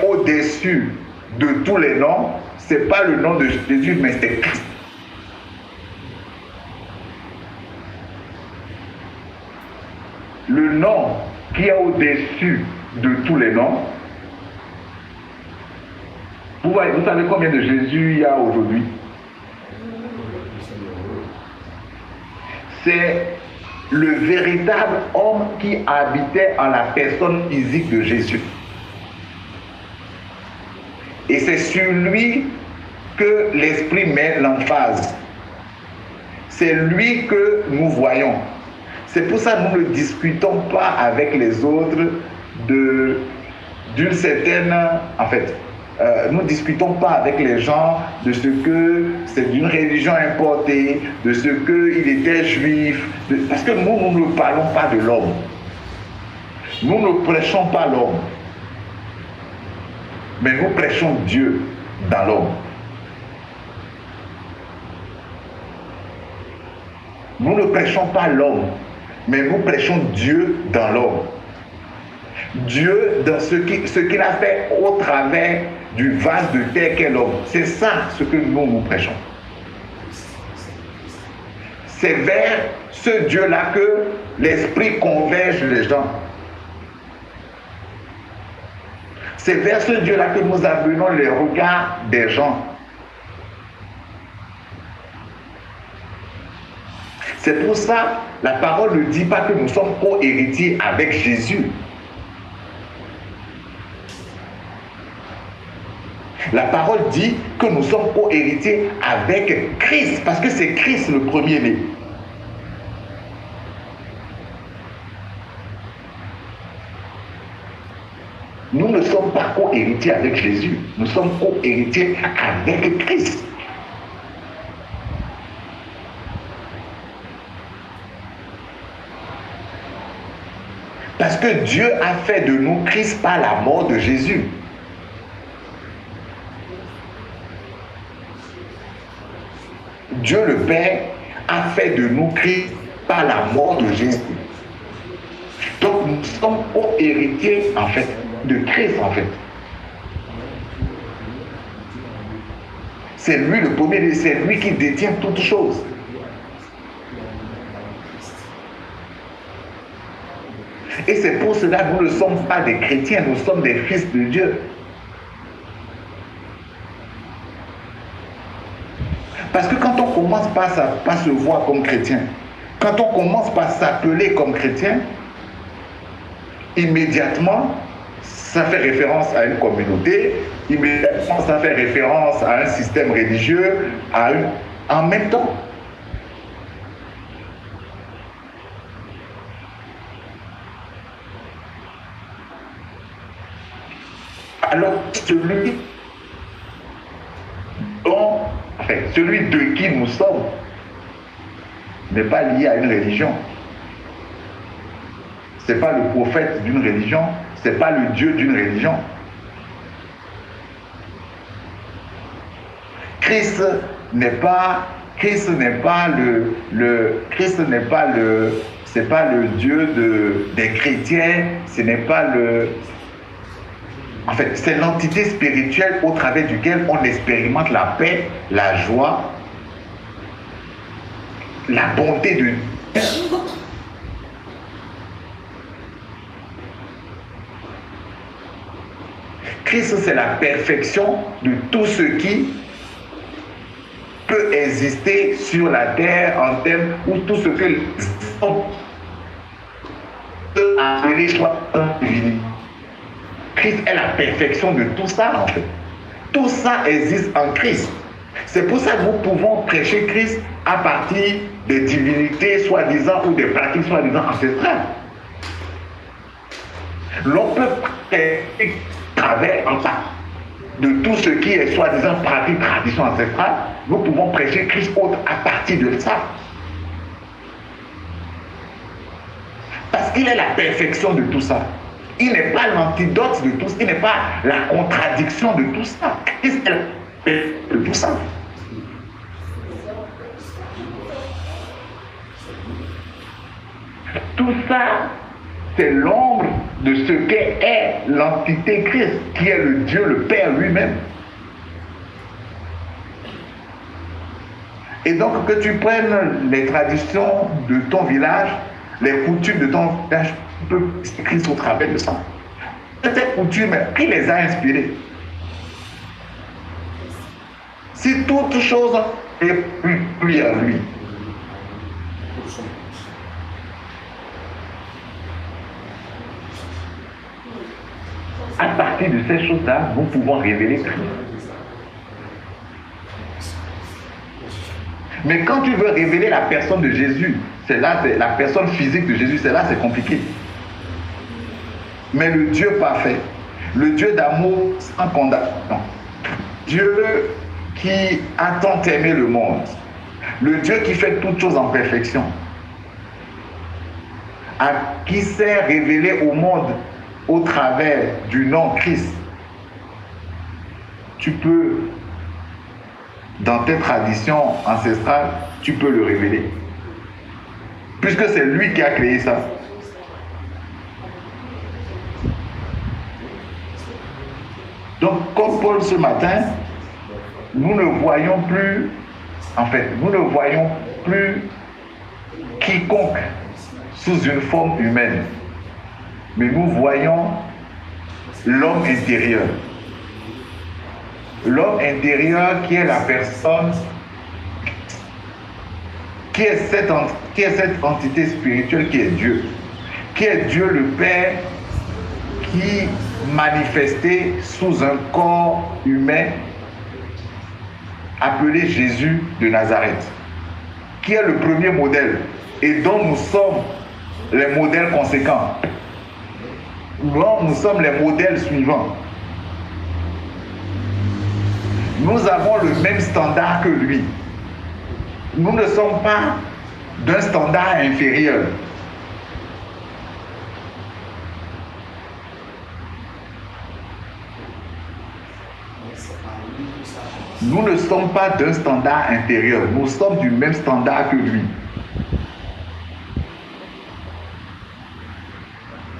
au-dessus de tous les noms, ce n'est pas le nom de Jésus, mais c'est Christ. Le nom qui est au-dessus de tous les noms. Vous savez combien de Jésus il y a aujourd'hui? C'est le véritable homme qui habitait en la personne physique de Jésus. Et c'est sur lui que l'Esprit met l'emphase. C'est lui que nous voyons. C'est pour ça que nous ne discutons pas avec les autres d'une certaine... En fait, nous ne discutons pas avec les gens de ce que c'est d'une religion importée, de ce qu'il était juif, parce que nous ne parlons pas de l'homme. Nous ne prêchons pas l'homme, mais nous prêchons Dieu dans l'homme. Nous ne prêchons pas l'homme, mais nous prêchons Dieu dans l'homme. Dieu dans ce qu'il a fait au travers du vase de terre qu'est l'homme. C'est ça ce que nous prêchons. C'est vers ce Dieu-là que l'Esprit converge les gens. C'est vers ce Dieu-là que nous amenons les regards des gens. C'est pour ça la parole ne dit pas que nous sommes co-héritiers avec Jésus. La parole dit que nous sommes co-héritiers avec Christ, parce que c'est Christ le premier-né. Nous ne sommes pas co-héritiers avec Jésus, nous sommes co-héritiers avec Christ. Parce que Dieu a fait de nous Christ par la mort de Jésus. Dieu le Père a fait de nous Christ par la mort de Jésus. Donc nous sommes co-héritiers en fait de Christ en fait. C'est lui le premier, c'est lui qui détient toutes choses. Et c'est pour cela que nous ne sommes pas des chrétiens, nous sommes des fils de Dieu. Parce que quand on commence par se voir comme chrétien, quand on commence par s'appeler comme chrétien, immédiatement, ça fait référence à une communauté, immédiatement, ça fait référence à un système religieux, en même temps. Alors, celui de qui nous sommes n'est pas lié à une religion. Ce n'est pas le prophète d'une religion, ce n'est pas le Dieu d'une religion. Christ n'est pas le Dieu des chrétiens, ce n'est pas le... En fait, c'est l'entité spirituelle au travers duquel on expérimente la paix, la joie, la bonté de Dieu. Christ, c'est la perfection de tout ce qui peut exister sur la terre en termes où tout ce que l'homme peut appeler soit divin. Christ est la perfection de tout ça, en fait. Tout ça existe en Christ. C'est pour ça que nous pouvons prêcher Christ à partir des divinités soi-disant ou des pratiques soi-disant ancestrales. L'on peut prêcher travers en part de tout ce qui est soi-disant pratique, tradition ancestrale. Nous pouvons prêcher Christ autre à partir de ça. Parce qu'il est la perfection de tout ça. Il n'est pas l'antidote de tout ça. Il n'est pas la contradiction de tout ça. Christ est la perfection de tout ça. Tout ça, c'est l'ombre de ce qu'est l'entité Christ, qui est le Dieu, le Père lui-même. Et donc, que tu prennes les traditions de ton village, les coutumes de ton village, tu peux Christ au travers de ça. Ces coutumes, qui les a inspirées? Si toute chose est plus à lui. À partir de ces choses-là, nous pouvons révéler Christ. Mais quand tu veux révéler la personne de Jésus, c'est là, c'est la personne physique de Jésus, c'est là, c'est compliqué. Mais le Dieu parfait, le Dieu d'amour sans condamnation, Dieu qui a tant aimé le monde, le Dieu qui fait toutes choses en perfection, qui s'est révélé au monde au travers du nom Christ, tu peux, dans tes traditions ancestrales, tu peux le révéler. Puisque c'est lui qui a créé ça. Donc, comme Paul ce matin, nous ne voyons plus, nous ne voyons plus quiconque sous une forme humaine. Mais nous voyons l'homme intérieur. L'homme intérieur qui est la personne, qui est cette entité spirituelle qui est Dieu. Qui est Dieu le Père, qui manifesté sous un corps humain appelé Jésus de Nazareth. Qui est le premier modèle et dont nous sommes les modèles conséquents. Nous sommes les modèles suivants. Nous avons le même standard que lui. Nous ne sommes pas d'un standard inférieur. Nous ne sommes pas d'un standard inférieur. Nous sommes du même standard que lui.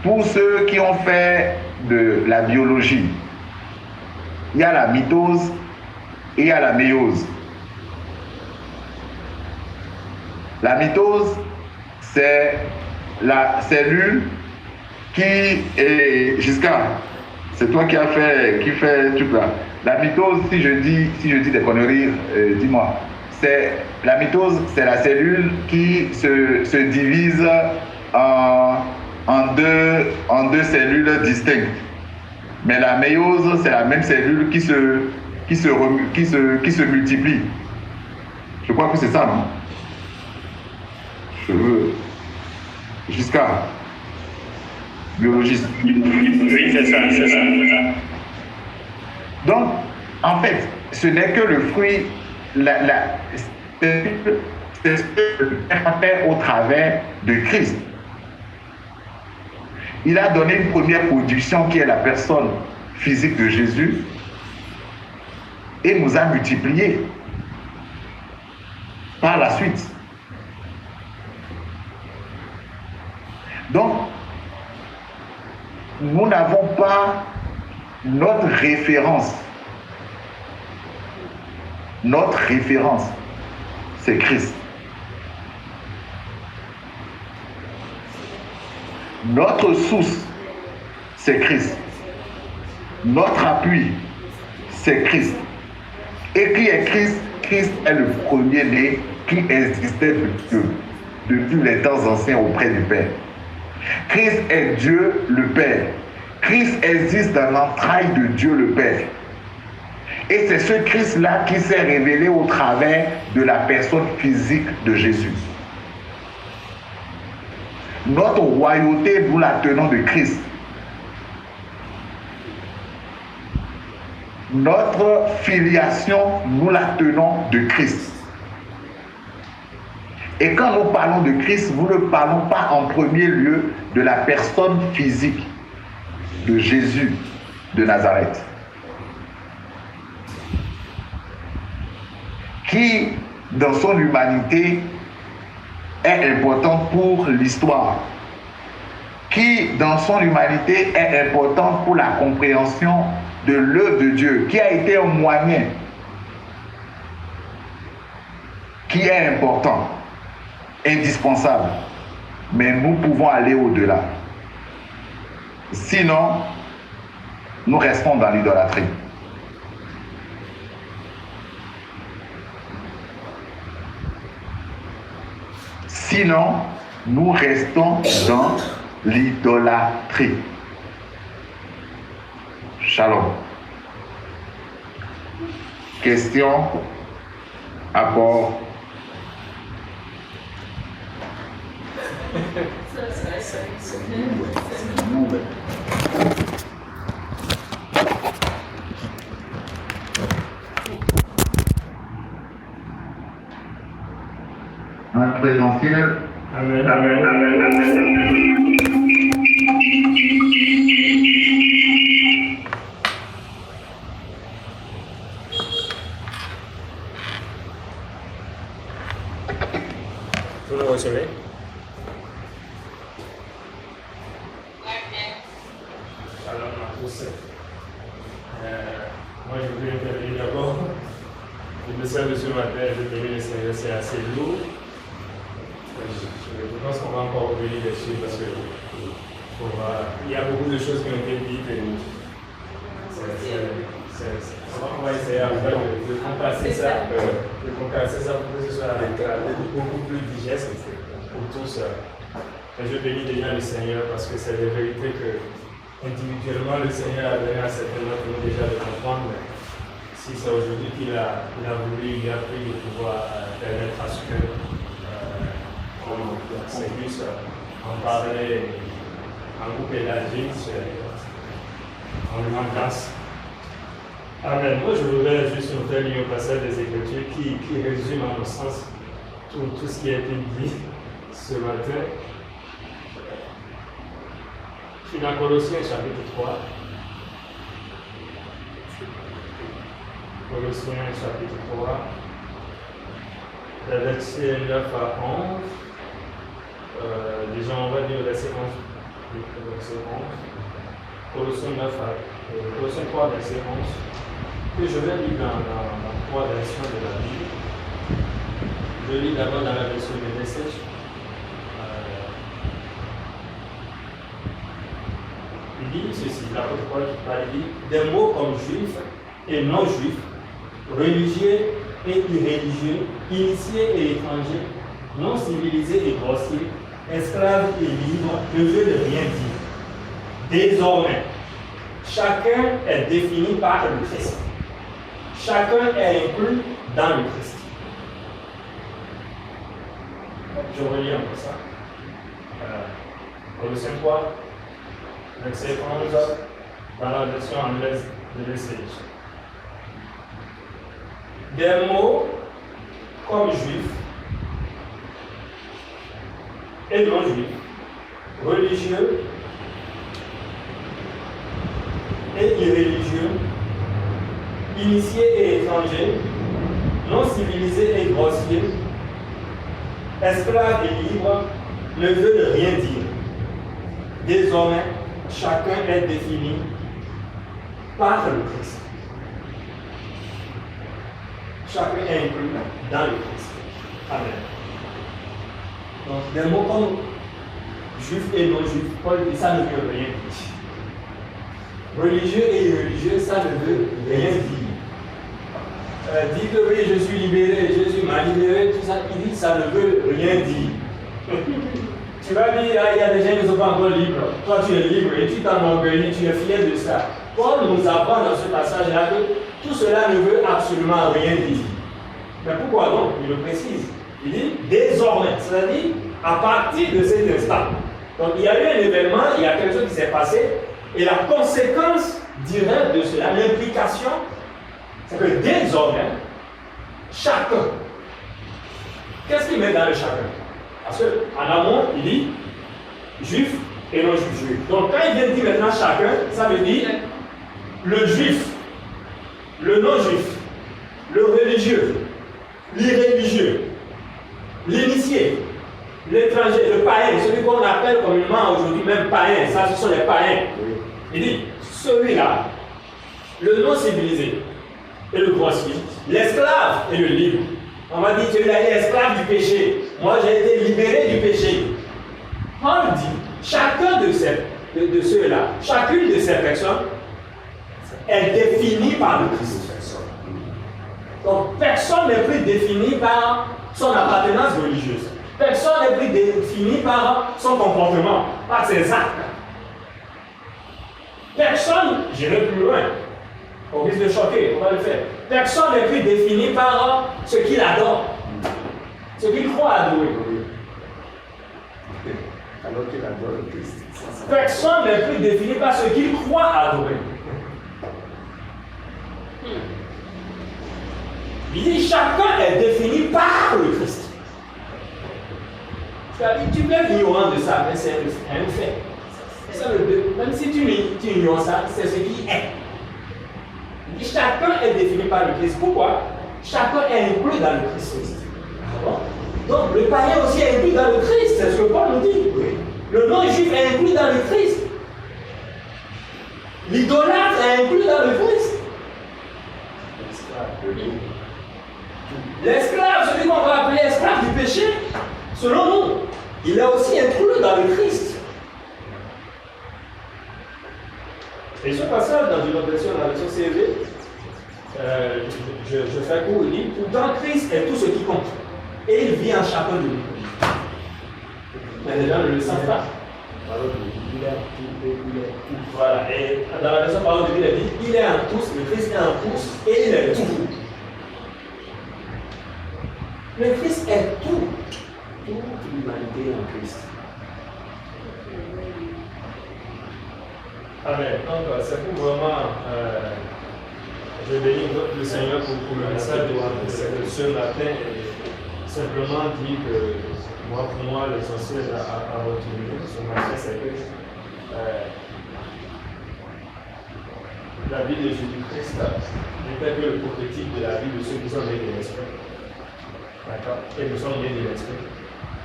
Pour ceux qui ont fait de la biologie, il y a la mitose et il y a la méiose. La mitose, c'est la cellule qui est jusqu'à. C'est toi qui fait tout là. La mitose, si je dis des conneries, dis-moi. La mitose, c'est la cellule qui se divise en deux cellules distinctes. Mais la méiose, c'est la même cellule qui se multiplie. Je crois que c'est ça, non? Jusqu'à biologiste. Oui, c'est ça. Donc, en fait, ce n'est que le fruit, c'est ce que le Père a fait au travers de Christ. Il a donné une première production qui est la personne physique de Jésus et nous a multipliés par la suite. Donc, nous n'avons pas notre référence. Notre référence, c'est Christ. Notre source, c'est Christ. Notre appui, c'est Christ. Et qui est Christ? Christ est le premier-né qui existait depuis les temps anciens auprès du Père. Christ est Dieu le Père Christ existe dans l'entraille de Dieu le Père. Et c'est ce Christ-là qui s'est révélé au travers de la personne physique de Jésus. Notre royauté, nous la tenons de Christ. Notre filiation, nous la tenons de Christ. Et quand nous parlons de Christ, nous ne parlons pas en premier lieu de la personne physique de Jésus de Nazareth, qui, dans son humanité, est important pour l'histoire, qui, dans son humanité, est important pour la compréhension de l'œuvre de Dieu, qui a été un moyen, qui est important, indispensable. Mais nous pouvons aller au-delà. Sinon, nous restons dans l'idolâtrie. Sinon, nous restons dans l'idolâtrie. Shalom. Question, apport. Un présentiel. Amen, amen, amen, amen. Vous le recevez? Shalom à tous. Moi, je voulais intervenir d'abord. Le message de ce matin, je tenais le Seigneur, c'est assez lourd. Je pense qu'on va encore revenir dessus parce que il y a beaucoup de choses qui ont été dites et on va essayer de compresser ça, pour que ce soit beaucoup plus digeste pour tous. Mais je bénis déjà le Seigneur parce que c'est des vérités que individuellement le Seigneur a donné à certains d'entre nous déjà de comprendre. Si c'est aujourd'hui qu'il a voulu, il a pris de pouvoir permettre à ce que c'est plus en parler en groupe élargi, en lui rend grâce. Amen. Moi, je voudrais juste nous faire lire un passage des Écritures qui résume à mon sens tout ce qui a été dit ce matin. Je suis dans Colossiens chapitre 3. Colossiens chapitre 3, versets 9 à 11. Déjà, on va lire le verset 11. Colossiens 3, verset 11. Que je vais lire dans 3 versions de la Bible. Je lis d'abord dans la version de Message. Il dit ceci, l'apôtre Paul qui parle, il dit des mots comme juif et non juif, religieux et irréligieux, initiés et étrangers, non civilisés et grossiers, esclaves et libres, ne veulent rien dire. Désormais, chacun est défini par le Christ. Chacun est inclus dans le Christ. Je relis un peu ça. Colossiens 3, verset 11, dans la version anglaise de Message. Des mots comme juif et non juif, religieux et irréligieux, initiés et étrangers, non civilisés et grossiers, esclaves et libres, ne veulent rien dire. Désormais, chacun est défini par le Christ. Chacun est inclus dans le Christ. Amen. Donc, des mots comme juif et non juif, Paul dit ça ne veut rien dire. Religieux et irréligieux, ça ne veut rien dire. Dit que oui, je suis libéré, Jésus m'a libéré, tout ça, il dit que ça ne veut rien dire. Tu vas dire, ah, il y a des gens qui ne sont pas encore libres. Toi, tu es libre et tu t'enorgueillis, tu es fier de ça. Paul nous apprend dans ce passage-là que tout cela ne veut absolument rien dire. Mais pourquoi donc? Il le précise. Il dit désormais, c'est-à-dire à partir de cet instant. Donc il y a eu un événement, il y a quelque chose qui s'est passé, et la conséquence directe de cela, l'implication, c'est que désormais, chacun, qu'est-ce qu'il met dans le chacun? Parce qu'en amont, il dit juif et non juif. Donc quand il vient dire maintenant chacun, ça veut dire le juif, le non-juif, le religieux, l'irréligieux, l'initié, l'étranger, le païen, celui qu'on appelle communément aujourd'hui même païen, ça ce sont les païens. Il dit celui-là, le non-civilisé et le grossier, l'esclave et le libre. On m'a dit celui-là est esclave du péché. Moi j'ai été libéré du péché. On dit chacun de ceux-là, chacune de ces personnes est définie par le Christ. Donc personne n'est plus défini par son appartenance religieuse. Personne n'est plus défini par son comportement, par ses actes. Personne, j'irai plus loin, au risque de choquer, on va le faire. Personne n'est plus défini par ce qu'il adore, ce qu'il croit adorer. Alors qu'il adore le Christ. Personne n'est plus défini par ce qu'il croit adorer. Il dit chacun est défini par le Christ. Tu peux être ignorant de ça, mais c'est un fait. Même si tu ignores ça, c'est ce qui est. Il dit chacun est défini par le Christ. Pourquoi? Chacun est inclus dans le Christ. Donc le païen aussi est inclus dans le Christ, c'est ce que Paul nous dit. Le non-juif est inclus dans le Christ. L'idolâtre est inclus dans le Christ. L'esclave, celui qu'on va appeler esclave du péché, selon nous, il est aussi inclus dans le Christ. Et ce passage dans une autre version, dans la version CV, je fais court, il dit pourtant Christ est tout ce qui compte. Et il vit en chacun de nous. Mais les gens ne le savent pas. Voilà. Et dans la version parole de Bible, il dit il est en tous, le Christ est en tous, et il est tout. Le Christ est tout. Toute l'humanité en Christ. Amen. Donc, c'est pour vraiment. Je bénis le Seigneur pour le message de ce matin. Et simplement dire que pour moi, l'essentiel à retenir ce matin, c'est que la vie de Jésus-Christ n'est que le prototype de la vie de ceux qui sont nés de l'Esprit. D'accord? Et nous sommes nés de l'Esprit.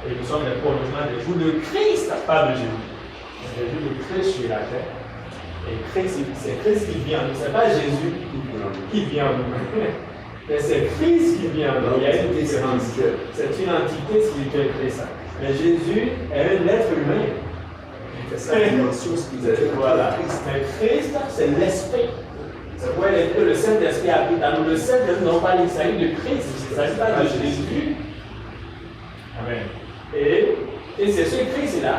Et nous sommes les prolongements des jours de Christ, pas de Jésus. Les jours de Christ sur la terre. Et Christ, c'est Christ qui vient en nous. Ce n'est pas Jésus qui vient en nous. Mais c'est Christ qui vient en nous. Il y a une différence. C'est une entité spirituelle, Christ. Mais Jésus est un être humain. C'est sa dimension spirituelle. Voilà. Mais Christ, c'est l'Esprit. C'est pourquoi le Saint-Esprit habite en nous. Le Saint-Esprit, non pas, il s'agit de Christ. Il ne s'agit pas de Jésus. Amen. Et c'est ce Christ-là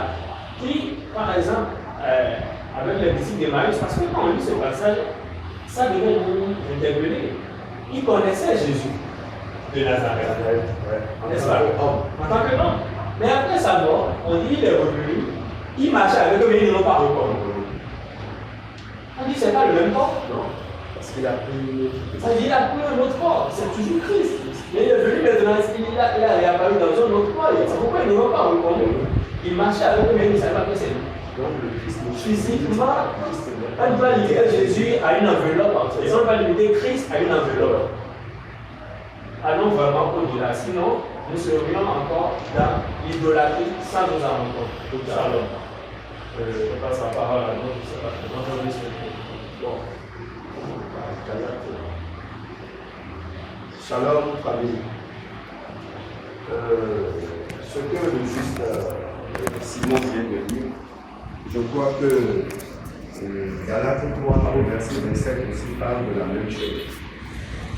qui, par exemple, avec les disciples de Maïs, parce que quand on lit ce passage, ça devait nous interpeller. Ils connaissaient Jésus de Nazareth, n'est-ce pas? En tant que homme. Mais après sa mort, on dit qu'il est revenu, il marchait avec eux, mais ils ne l'ont pas reconnu. On dit c'est pas le même corps? Non. Parce qu'il a pris une autre. Ça dit il a pris un autre corps, c'est toujours Christ. Mais il est venu maintenant, il a réapparu dans un autre corps. C'est pourquoi ils ne l'ont pas reconnu. Il marchait avec eux, mais ils ne savaient pas que c'est lui. Donc le Christ physiquement, on ne peut pas limiter Jésus à une enveloppe. Ils n'ont pas limité Christ à une enveloppe. Allons vraiment au-delà. Sinon, nous serions encore dans l'idolâtrie sans nous en rendre compte. Shalom. Je passe la parole à notre Bon. Shalom, famille. Ce que le juste Simon vient de dire, je crois que Galates 3, au verset 27 aussi parle de la même chose.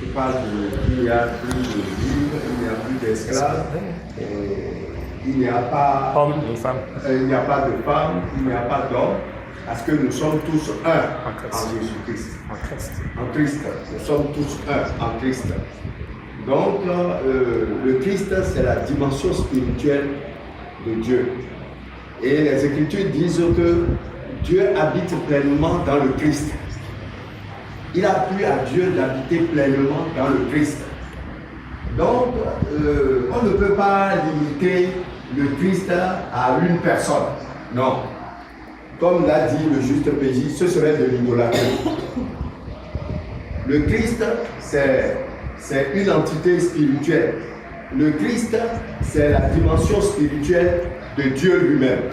Il parle qu'il n'y a plus de juifs, il n'y a plus d'esclaves, il n'y a pas Homme et femme. il n'y a pas de femme, il n'y a pas d'homme, parce que nous sommes tous un En Christ. en Jésus-Christ. En Christ. En Christ, nous sommes tous un en Christ. Donc, le Christ, c'est la dimension spirituelle de Dieu. Et les Écritures disent que Dieu habite pleinement dans le Christ. Il a plu à Dieu d'habiter pleinement dans le Christ. Donc, on ne peut pas limiter le Christ à une personne. Non. Comme l'a dit le juste PJ, ce serait de l'idolâtrie. Le Christ, c'est une entité spirituelle. Le Christ, c'est la dimension spirituelle de Dieu lui-même.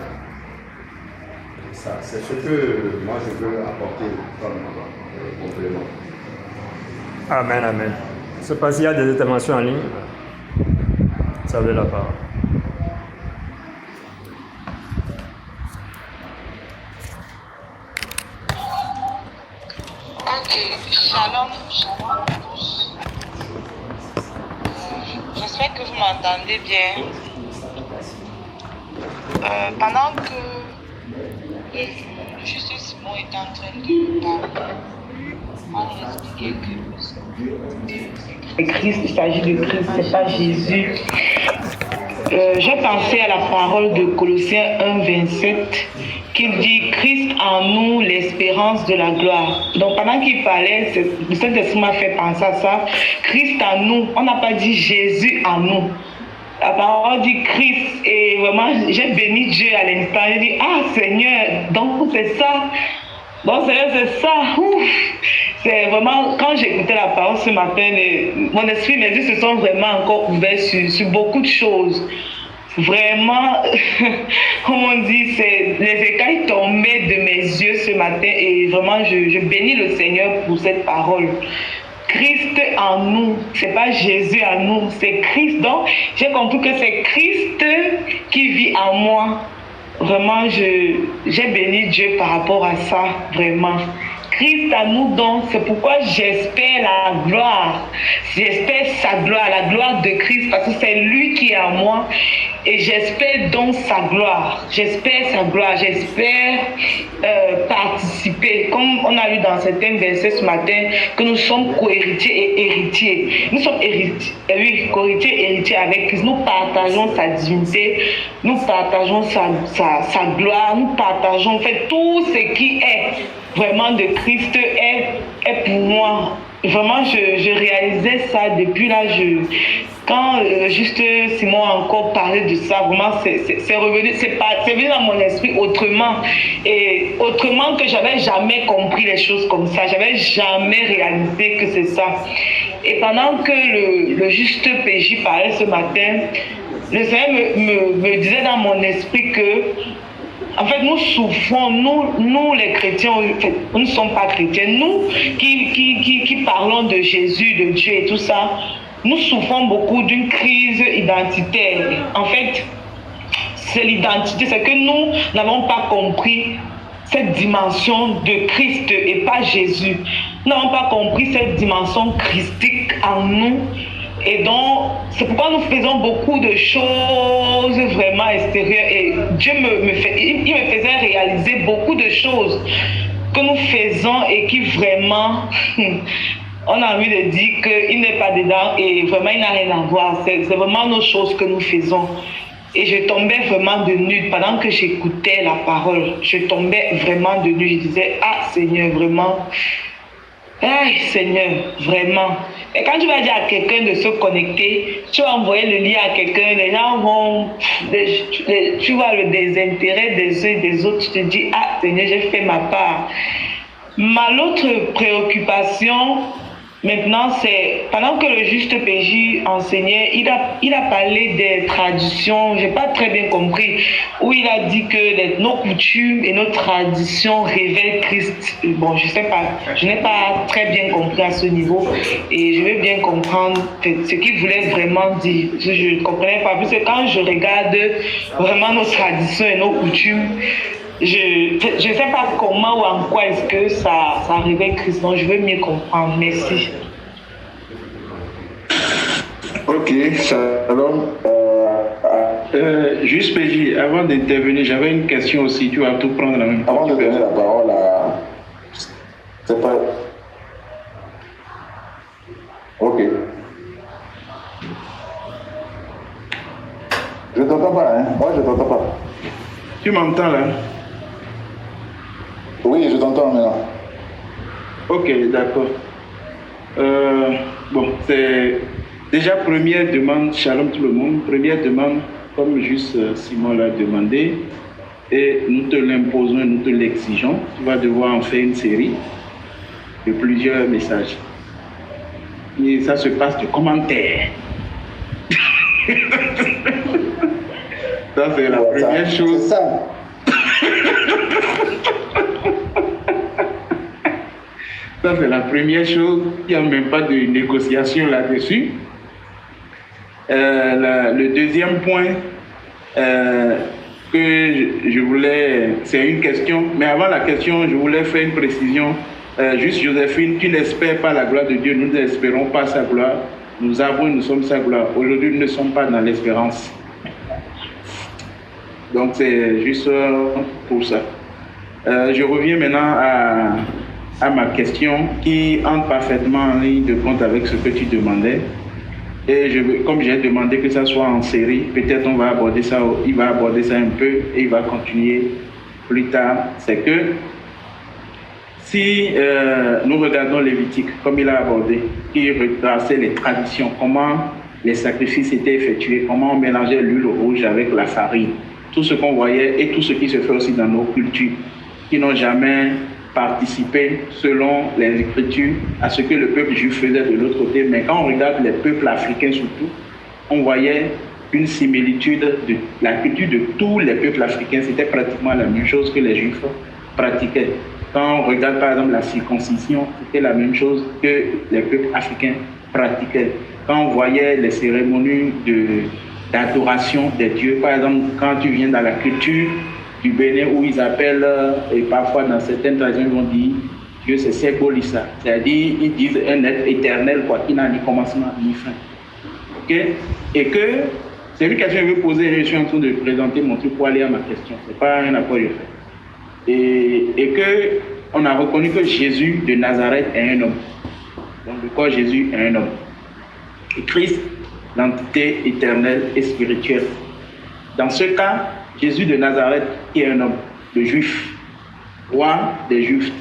Ça, c'est ce que moi je veux apporter comme complément. Amen, amen. Je ne sais pas s'il y a des interventions en ligne. Vous avez la parole. Ok, shalom, shalom à tous. J'espère que vous m'entendez bien. Pendant que le juste Simon est en train de parler, on expliquait que le Christ, il s'agit de Christ, c'est pas Jésus. J'ai pensé à la parole de Colossiens 1,27 qui dit Christ en nous, l'espérance de la gloire. Donc pendant qu'il parlait, le Saint-Esprit m'a fait penser à ça. Christ en nous, on n'a pas dit Jésus en nous. La parole dit Christ et vraiment j'ai béni Dieu à l'instant. J'ai dit ah Seigneur, donc c'est ça. Donc Seigneur c'est ça. Ouf. C'est vraiment quand j'écoutais la parole ce matin, mon esprit, mes yeux se sont vraiment encore ouverts sur beaucoup de choses. Vraiment, comme on dit, les écailles tombaient de mes yeux ce matin et vraiment je bénis le Seigneur pour cette parole. Christ en nous, c'est pas Jésus en nous, c'est Christ. Donc j'ai compris que c'est Christ qui vit en moi. Vraiment, j'ai béni Dieu par rapport à ça, vraiment. Christ à nous donc, c'est pourquoi j'espère la gloire. J'espère sa gloire, la gloire de Christ, parce que c'est lui qui est en moi. Et j'espère donc sa gloire. J'espère sa gloire. J'espère participer. Comme on a lu dans certains versets ce matin, que nous sommes co-héritiers et héritiers. Nous sommes héritiers, oui, co-héritiers et héritiers avec Christ. Nous partageons sa divinité. Nous partageons sa gloire. Nous partageons en fait tout ce qui est vraiment de Christ est pour moi. Vraiment, je réalisais ça depuis là. Quand juste Simon a encore parlé de ça, vraiment, c'est revenu, c'est venu dans mon esprit autrement. Et autrement que j'avais jamais compris les choses comme ça. J'avais jamais réalisé que c'est ça. Et pendant que le juste PJ parlait ce matin, le Seigneur me disait dans mon esprit que en fait, nous souffrons, nous les chrétiens, nous ne sommes pas chrétiens, nous qui parlons de Jésus, de Dieu et tout ça, nous souffrons beaucoup d'une crise identitaire. En fait, c'est l'identité, c'est que nous n'avons pas compris cette dimension de Christ et pas Jésus. Nous n'avons pas compris cette dimension christique en nous. Et donc, c'est pourquoi nous faisons beaucoup de choses vraiment extérieures. Et Dieu me faisait réaliser beaucoup de choses que nous faisons et qui vraiment, on a envie de dire qu'il n'est pas dedans et vraiment il n'a rien à voir. C'est vraiment nos choses que nous faisons. Et je tombais vraiment de nu pendant que j'écoutais la parole. Je tombais vraiment de nu. Je disais, ah Seigneur, vraiment. Aïe Seigneur, vraiment. Et quand tu vas dire à quelqu'un de se connecter, tu vas envoyer le lien à quelqu'un, les gens vont, tu vois le désintérêt des uns et des autres, tu te dis, ah Seigneur, j'ai fait ma part. L'autre préoccupation, maintenant, c'est, pendant que le juste PJ enseignait, il a parlé des traditions, j'ai pas très bien compris, où il a dit que nos coutumes et nos traditions révèlent Christ. Bon, je sais pas, je n'ai pas très bien compris à ce niveau, et je veux bien comprendre ce qu'il voulait vraiment dire. Je ne comprenais pas, parce que quand je regarde vraiment nos traditions et nos coutumes, je ne sais pas comment ou en quoi est-ce que ça révèle Christ. Donc je veux mieux comprendre. Merci. Ok, shalom. Juste PJ, avant d'intervenir, j'avais une question aussi. Tu vas tout prendre la même fois. Avant de donner la parole à... C'est pas... Ok. Je t'entends pas, hein? Moi, je t'entends pas. Tu m'entends là? Oui, je t'entends maintenant. Ok, d'accord. Bon, c'est déjà première demande, shalom tout le monde. Première demande, comme juste Simon l'a demandé, et nous te l'imposons, nous te l'exigeons. Tu vas devoir en faire une série de plusieurs messages. Et ça se passe de commentaires. Ça, c'est la première chose. C'est ça. Ça, c'est la première chose. Il n'y a même pas de négociation là-dessus. Le deuxième point que je voulais... C'est une question, mais avant la question, je voulais faire une précision. Juste Joséphine, tu n'espères pas la gloire de Dieu, nous n'espérons pas sa gloire. Nous avons, nous sommes sa gloire. Aujourd'hui, nous ne sommes pas dans l'espérance. Donc, c'est juste pour ça. Je reviens maintenant à ma question qui entre parfaitement en ligne de compte avec ce que tu demandais. Et comme j'ai demandé que ça soit en série, peut-être on va aborder ça, il va aborder ça un peu et il va continuer plus tard. C'est que si nous regardons Lévitique, comme il a abordé, qui retraçait les traditions, comment les sacrifices étaient effectués, comment on mélangeait l'huile rouge avec la farine, tout ce qu'on voyait et tout ce qui se fait aussi dans nos cultures, qui n'ont jamais participé, selon les Écritures, à ce que le peuple juif faisait de l'autre côté. Mais quand on regarde les peuples africains surtout, on voyait une similitude de la culture de tous les peuples africains. C'était pratiquement la même chose que les Juifs pratiquaient. Quand on regarde par exemple la circoncision, c'était la même chose que les peuples africains pratiquaient. Quand on voyait les cérémonies d'adoration des dieux, par exemple, quand tu viens dans la culture du Bénin où ils appellent, et parfois dans certaines traditions, ils vont dire Dieu c'est Sebolissa, c'est-à-dire ils disent un être éternel quoi, qui n'a ni commencement ni fin. Okay? Et que c'est une question que je vais poser, je suis en train de présenter mon truc pour aller à ma question, c'est pas un apport que je fais. Et que on a reconnu que Jésus de Nazareth est un homme. Donc de quoi Jésus est un homme. Et Christ, l'entité éternelle et spirituelle. Dans ce cas, Jésus de Nazareth, qui est un homme, le juif, roi des Juifs,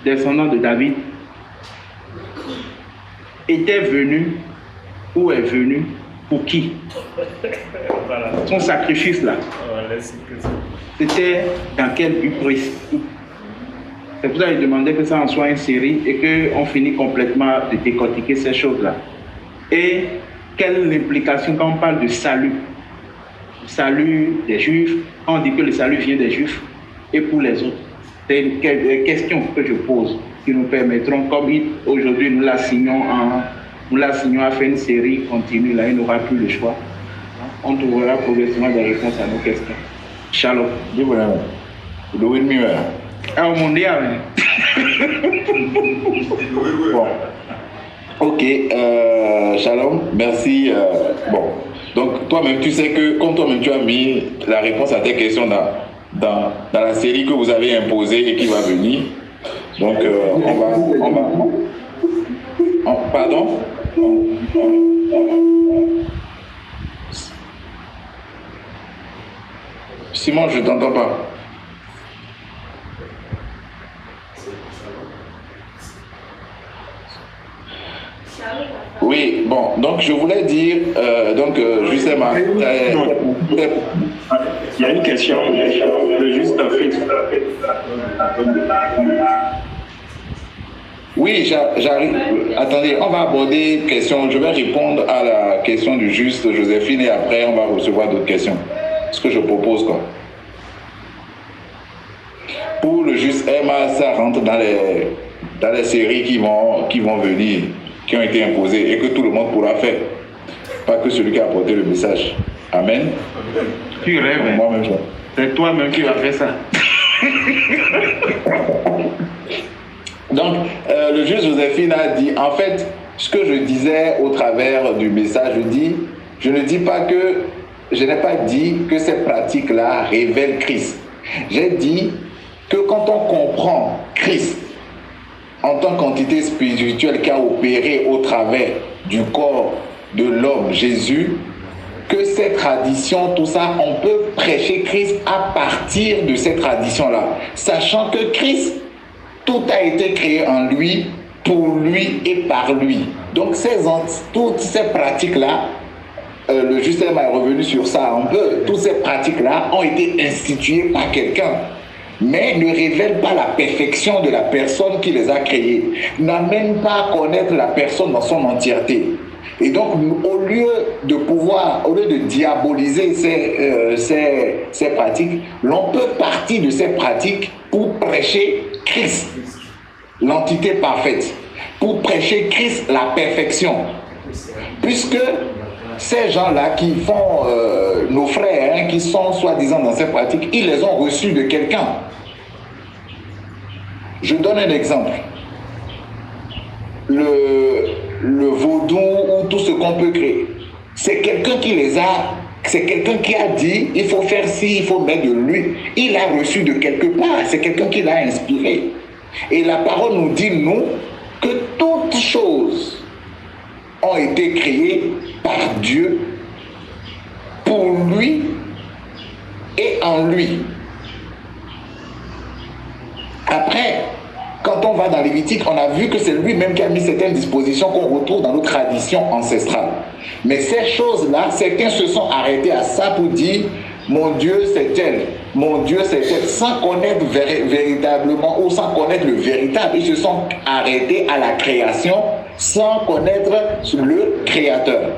descendant de David, était venu ou est venu pour qui? Voilà. Son sacrifice là, c'était dans quel but précis? C'est pour ça que je demandais que ça en soit une série et qu'on finit complètement de décortiquer ces choses-là. Et quelle est l'implication quand on parle de salut? Le salut des Juifs, on dit que le salut vient des Juifs et pour les autres. C'est une question que je pose qui nous permettront, comme aujourd'hui nous la signons à faire une série continue, là il n'aura plus le choix. On trouvera progressivement des réponses à nos questions. Shalom. Ah, mon Dieu. Bon. Ok, Shalom, merci. Bon, donc toi-même, tu sais que, comme toi-même, tu as mis la réponse à tes questions dans la série que vous avez imposée et qui va venir. Donc, pardon? Simon, je ne t'entends pas. Oui, bon, donc je voulais dire, justement... Il y a une question, juste un fait. Oui, j'arrive. Attendez, on va aborder une question. Je vais répondre à la question du juste Joséphine et après on va recevoir d'autres questions. Ce que je propose, quoi. Pour le juste Emma, ça rentre dans les séries qui vont venir, qui ont été imposées et que tout le monde pourra faire. Pas que celui qui a apporté le message. Amen. Tu rêves. Moi-même, c'est toi-même qui vas faire ça. Donc, le juge Joséphine a dit, en fait, ce que je disais au travers du message, je ne dis pas que je n'ai pas dit que ces pratiques-là révèlent Christ. J'ai dit que quand on comprend Christ en tant qu'entité spirituelle qui a opéré au travers du corps de l'homme Jésus, que ces traditions, tout ça, on peut prêcher Christ à partir de ces traditions-là, sachant que Christ, tout a été créé en lui, pour lui et par lui. Donc toutes ces pratiques-là, le Justin est revenu sur ça un peu, toutes ces pratiques-là ont été instituées par quelqu'un, mais ne révèlent pas la perfection de la personne qui les a créées, n'amènent pas à connaître la personne dans son entièreté. Et donc, au lieu de diaboliser ces pratiques, l'on peut partir de ces pratiques pour prêcher Christ, l'entité parfaite, pour prêcher Christ, la perfection. Puisque ces gens-là qui font, nos frères, qui sont soi-disant dans ces pratiques, ils les ont reçus de quelqu'un. Je donne un exemple. Le vaudou ou tout ce qu'on peut créer, c'est quelqu'un qui les a, c'est quelqu'un qui a dit il faut faire ci, il faut mettre de l'huile. Il a reçu de quelque part, c'est quelqu'un qui l'a inspiré. Et la parole nous dit, nous, que toutes choses ont été créées par Dieu, pour lui et en lui. Après, quand on va dans Lévitique, on a vu que c'est lui-même qui a mis certaines dispositions qu'on retrouve dans nos traditions ancestrales. Mais ces choses-là, certains se sont arrêtés à ça pour dire « Mon Dieu, c'est tel, mon Dieu, c'est tel », sans connaître véritablement ou sans connaître le véritable. Ils se sont arrêtés à la création sans connaître le Créateur.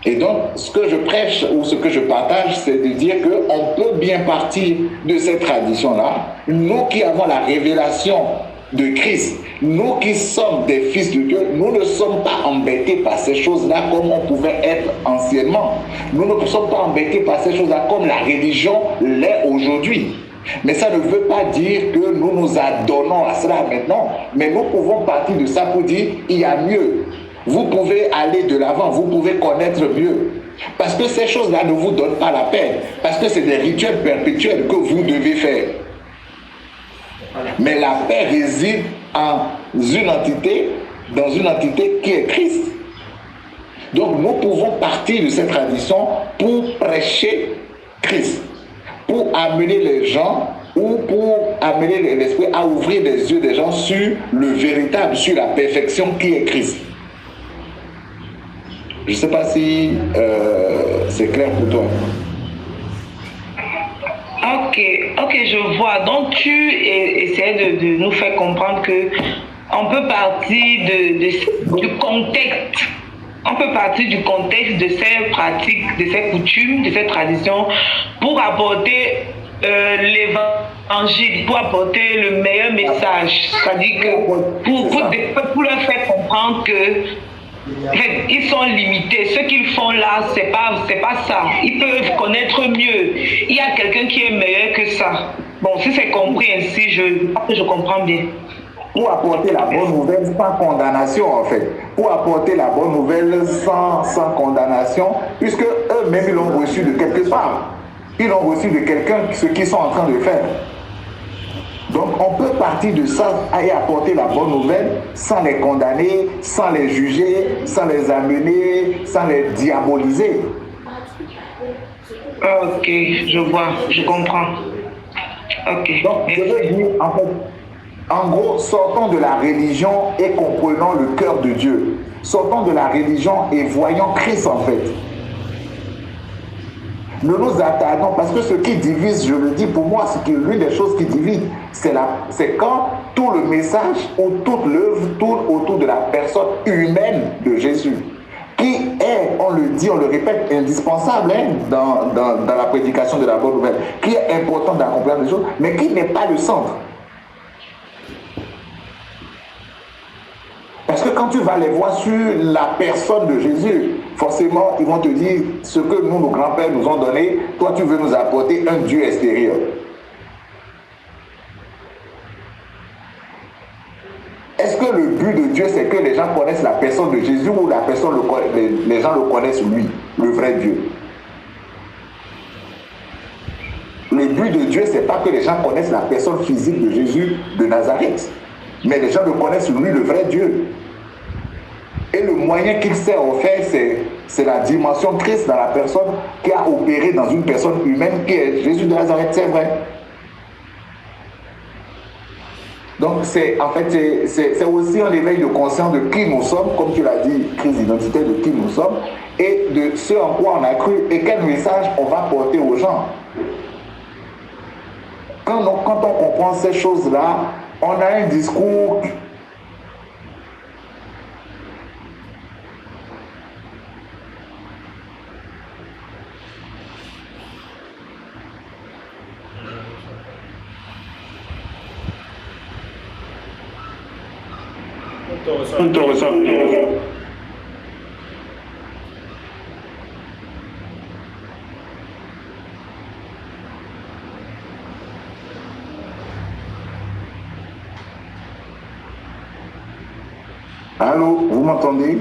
Et donc, ce que je prêche ou ce que je partage, c'est de dire qu'on peut bien partir de cette tradition-là. Nous qui avons la révélation de Christ, nous qui sommes des fils de Dieu, nous ne sommes pas embêtés par ces choses-là comme on pouvait être anciennement. Nous ne sommes pas embêtés par ces choses-là comme la religion l'est aujourd'hui. Mais ça ne veut pas dire que nous nous adonnons à cela maintenant. Mais nous pouvons partir de ça pour dire il y a mieux. Vous pouvez aller de l'avant, vous pouvez connaître mieux. Parce que ces choses-là ne vous donnent pas la paix. Parce que c'est des rituels perpétuels que vous devez faire. Mais la paix réside dans une entité qui est Christ. Donc nous pouvons partir de cette tradition pour prêcher Christ. Pour amener les gens ou pour amener l'esprit à ouvrir les yeux des gens sur le véritable, sur la perfection qui est Christ. Je ne sais pas si c'est clair pour toi. Ok, je vois. Donc tu essaies de nous faire comprendre que on peut partir du contexte. On peut partir du contexte de ces pratiques, de ces coutumes, de ces traditions pour apporter l'évangile, pour apporter le meilleur message. C'est-à-dire que pour leur faire comprendre que ils sont limités. Ce qu'ils font là, c'est pas ça. Ils peuvent connaître mieux. Il y a quelqu'un qui est meilleur que ça. Bon, si c'est compris ainsi, je comprends bien. Pour apporter la bonne nouvelle sans condamnation, en fait. Pour apporter la bonne nouvelle sans condamnation, puisque eux-mêmes, ils l'ont reçu de quelque part. Ils l'ont reçu de quelqu'un, ce qu'ils sont en train de faire. Donc, on peut partir de ça et apporter la bonne nouvelle sans les condamner, sans les juger, sans les amener, sans les diaboliser. Ok, je vois, je comprends. Ok. Donc, je veux dire, en gros, sortons de la religion et comprenons le cœur de Dieu. Sortons de la religion et voyons Christ en fait. Ne nous attardons, parce que ce qui divise, je le dis pour moi, c'est que l'une des choses qui divise, c'est quand tout le message ou toute l'œuvre tourne autour de la personne humaine de Jésus, qui est, on le dit, on le répète, indispensable dans la prédication de la bonne nouvelle, qui est important d'accomplir les choses, mais qui n'est pas le centre. Parce que quand tu vas les voir sur la personne de Jésus, forcément, ils vont te dire ce que nous, nos grands-pères, nous ont donné. Toi, tu veux nous apporter un Dieu extérieur. Est-ce que le but de Dieu, c'est que les gens connaissent la personne de Jésus ou les gens le connaissent lui, le vrai Dieu? Dieu, ce n'est pas que les gens connaissent la personne physique de Jésus de Nazareth, mais les gens le connaissent lui, le vrai Dieu. Et le moyen qu'il s'est offert, c'est la dimension Christ dans la personne qui a opéré dans une personne humaine qui est Jésus de Nazareth, c'est vrai. Donc c'est aussi un éveil de conscience de qui nous sommes, comme tu l'as dit, crise d'identité de qui nous sommes, et de ce en quoi on a cru et quel message on va porter aux gens. Quand on comprend ces choses-là, on a un discours On te ressent. Allô, vous m'entendez?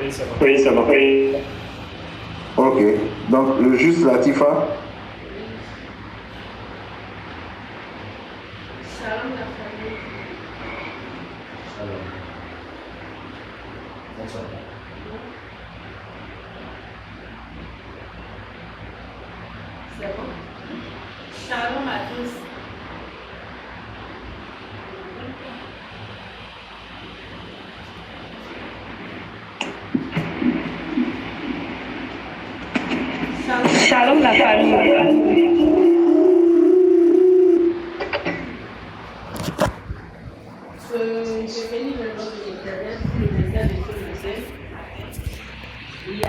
Oui, ça va. Oui, ça va. Oui. Ok, donc le juste Latifa. Shalom la famille. Shalom. Bonsoir. C'est bon? Shalom à tous. Shalom la famille. Je bénis le nom de l'Éternel pour le message de Dieu le Saint. Il y a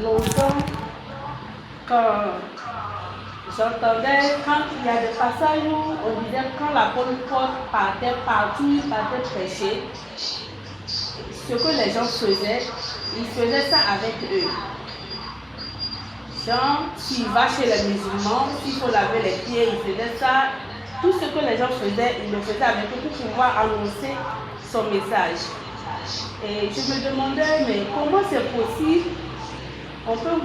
longtemps, quand j'entendais, quand il y a des passages où on disait quand l'apôtre Paul partait partout, il partait prêcher, ce que les gens faisaient, ils faisaient ça avec eux. Genre, s'il va chez les musulmans, s'il faut laver les pieds, il faisait ça. Tout ce que les gens faisaient, ils le faisaient avec eux pour pouvoir annoncer son message. Et je me demandais, mais comment c'est possible? On peut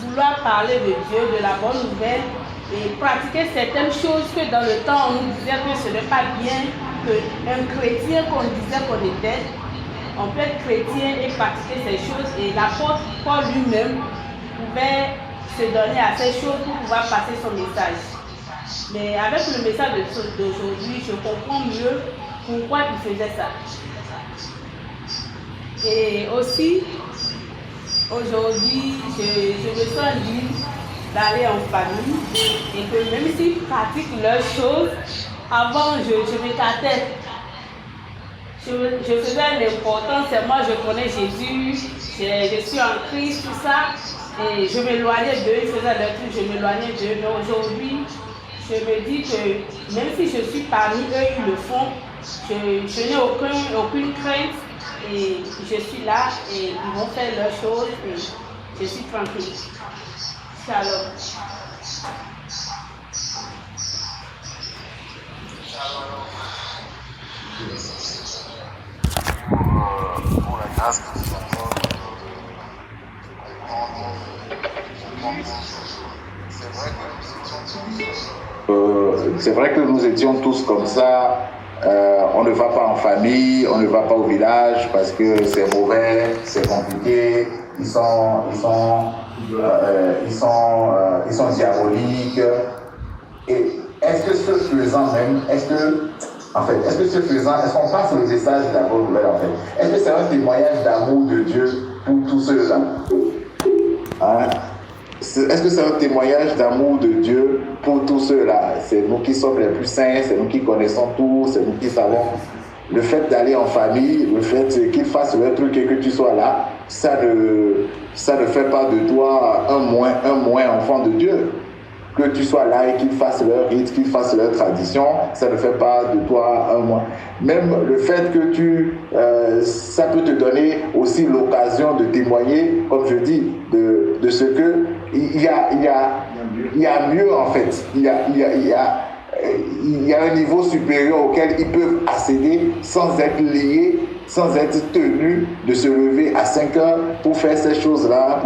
vouloir parler de Dieu, de la bonne nouvelle, et pratiquer certaines choses que dans le temps on nous disait que ce n'est pas bien, qu'un chrétien qu'on disait qu'on était, on peut être chrétien et pratiquer ces choses, et l'apôtre Paul lui-même pouvait se donner à ces choses pour pouvoir passer son message. Mais avec le message d'aujourd'hui, je comprends mieux pourquoi il faisait ça. Et aussi, aujourd'hui, je me sens libre d'aller en famille et que même s'ils pratiquent leurs choses, avant je m'écartais. Je faisais l'important, c'est moi, je connais Jésus, je suis en Christ, tout ça. Et je m'éloignais d'eux, ils faisaient leur truc, je m'éloignais d'eux. Mais aujourd'hui, je me dis que même si je suis parmi eux, ils le font, je n'ai aucune crainte et je suis là et ils vont faire leurs choses et je suis tranquille. Shalom. Pour la grâce que nous avons c'est vrai que nous étions tous comme ça. On ne va pas en famille, on ne va pas au village parce que c'est mauvais, c'est compliqué. Ils sont diaboliques. Et est-ce que ce faisant même, est-ce qu'on passe le message de la bonne nouvelle en fait? Est-ce que c'est un témoignage d'amour de Dieu pour tous ceux-là? Hein? Est-ce que c'est un témoignage d'amour de Dieu pour tous ceux-là? C'est nous qui sommes les plus saints, c'est nous qui connaissons tout, c'est nous qui savons. Le fait d'aller en famille, le fait qu'ils fassent leur truc et que tu sois là, ça ne fait pas de toi un moins enfant de Dieu. Que tu sois là et qu'ils fassent leur rite, qu'ils fassent leur tradition, ça ne fait pas de toi un moins. Même le fait que ça peut te donner aussi l'occasion de témoigner, comme je dis, de ce que il y a mieux en fait. Il y a un niveau supérieur auquel ils peuvent accéder sans être liés, sans être tenus de se lever à 5 heures pour faire ces choses-là,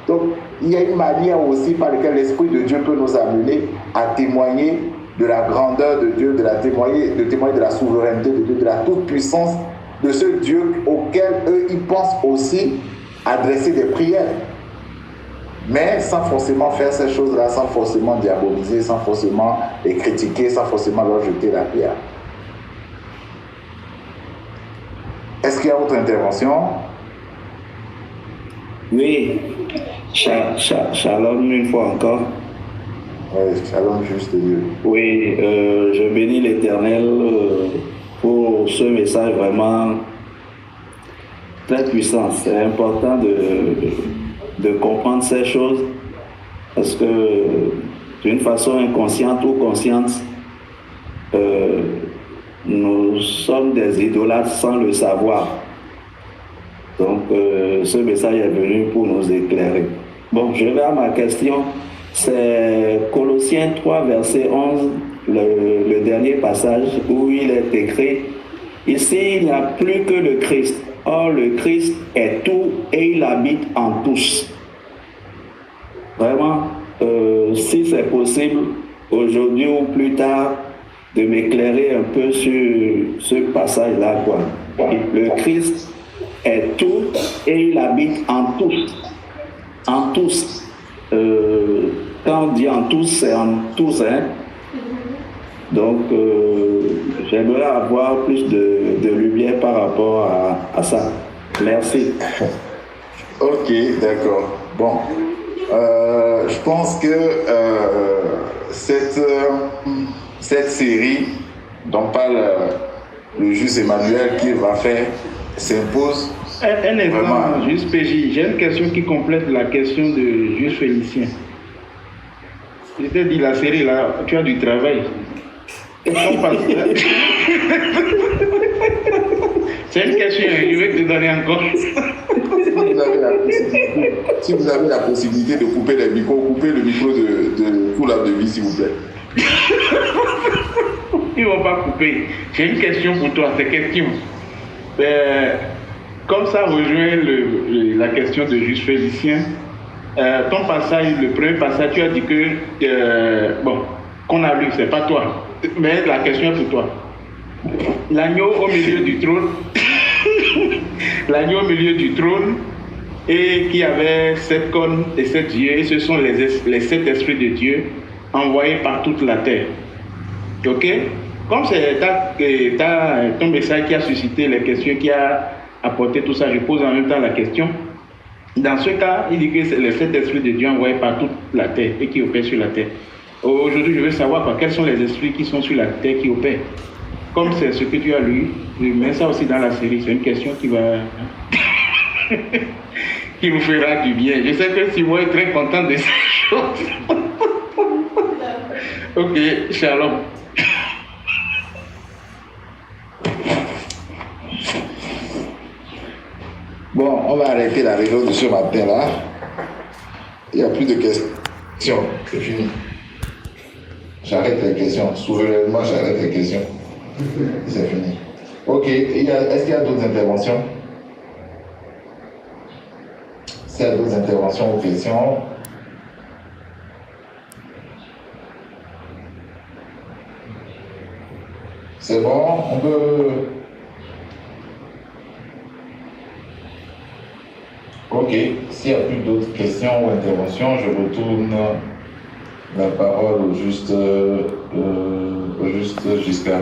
Donc, il y a une manière aussi par laquelle l'Esprit de Dieu peut nous amener à témoigner de la grandeur de Dieu, de témoigner de la souveraineté de Dieu, de la toute-puissance de ce Dieu auquel eux, ils pensent aussi adresser des prières. Mais sans forcément faire ces choses-là, sans forcément diaboliser, sans forcément les critiquer, sans forcément leur jeter la pierre. Est-ce qu'il y a autre intervention? Oui, shalom une fois encore. Oui, shalom juste Dieu. Oui, je bénis l'Éternel pour ce message vraiment très puissant. C'est important de comprendre ces choses parce que d'une façon inconsciente ou consciente, nous sommes des idolâtres sans le savoir. Donc, ce message est venu pour nous éclairer. Bon, je vais à ma question. C'est Colossiens 3, verset 11, le dernier passage où il est écrit « Ici, il n'y a plus que le Christ. Or, le Christ est tout et il habite en tous. » Vraiment, si c'est possible, aujourd'hui ou plus tard, de m'éclairer un peu sur ce passage-là, quoi. Le Christ est tout et il habite en tous. En tous. Quand on dit en tous, c'est en tous, hein. Donc, j'aimerais avoir plus de lumière par rapport à ça. Merci. Ok, d'accord. Bon, je pense que cette série dont parle le juste Emmanuel qui va faire s'impose. Un exemple, juste PJ, j'ai une question qui complète la question de Juste Félicien. Je t'ai dit, la série là, tu as du travail. C'est une question, je vais te donner encore. Si vous avez la possibilité de couper les micros, coupez le micro de tout l'art de vie, s'il vous plaît. Ils ne vont pas couper. J'ai une question pour toi, c'est question. Comme ça rejoint la question de Juste Félicien, ton passage, le premier passage, tu as dit que, qu'on a lu, c'est pas toi, mais la question est pour toi. L'agneau au milieu du trône, l'agneau au milieu du trône, et qui avait 7 cornes et 7 yeux, et ce sont les 7 esprits de Dieu envoyés par toute la terre. Ok? Comme c'est ton message qui a suscité les questions, qui a apporté tout ça, je pose en même temps la question. Dans ce cas, il dit que c'est les 7 esprits de Dieu envoyés par toute la terre et qui opèrent sur la terre. Aujourd'hui, je veux savoir quels sont les esprits qui sont sur la terre qui opèrent. Comme c'est ce que tu as lu, je mets ça aussi dans la série. C'est une question qui va qui vous fera du bien. Je sais que Simon est très content de ces choses. Ok, shalom. Bon, on va arrêter la réunion de ce matin-là. Il n'y a plus de questions. C'est fini. J'arrête les questions. Souverainement, j'arrête les questions. C'est fini. Ok. Est-ce qu'il y a d'autres interventions? S'il y a d'autres interventions ou questions? C'est bon? On peut... Ok, s'il n'y a plus d'autres questions ou interventions, je retourne la parole au juste Giscard.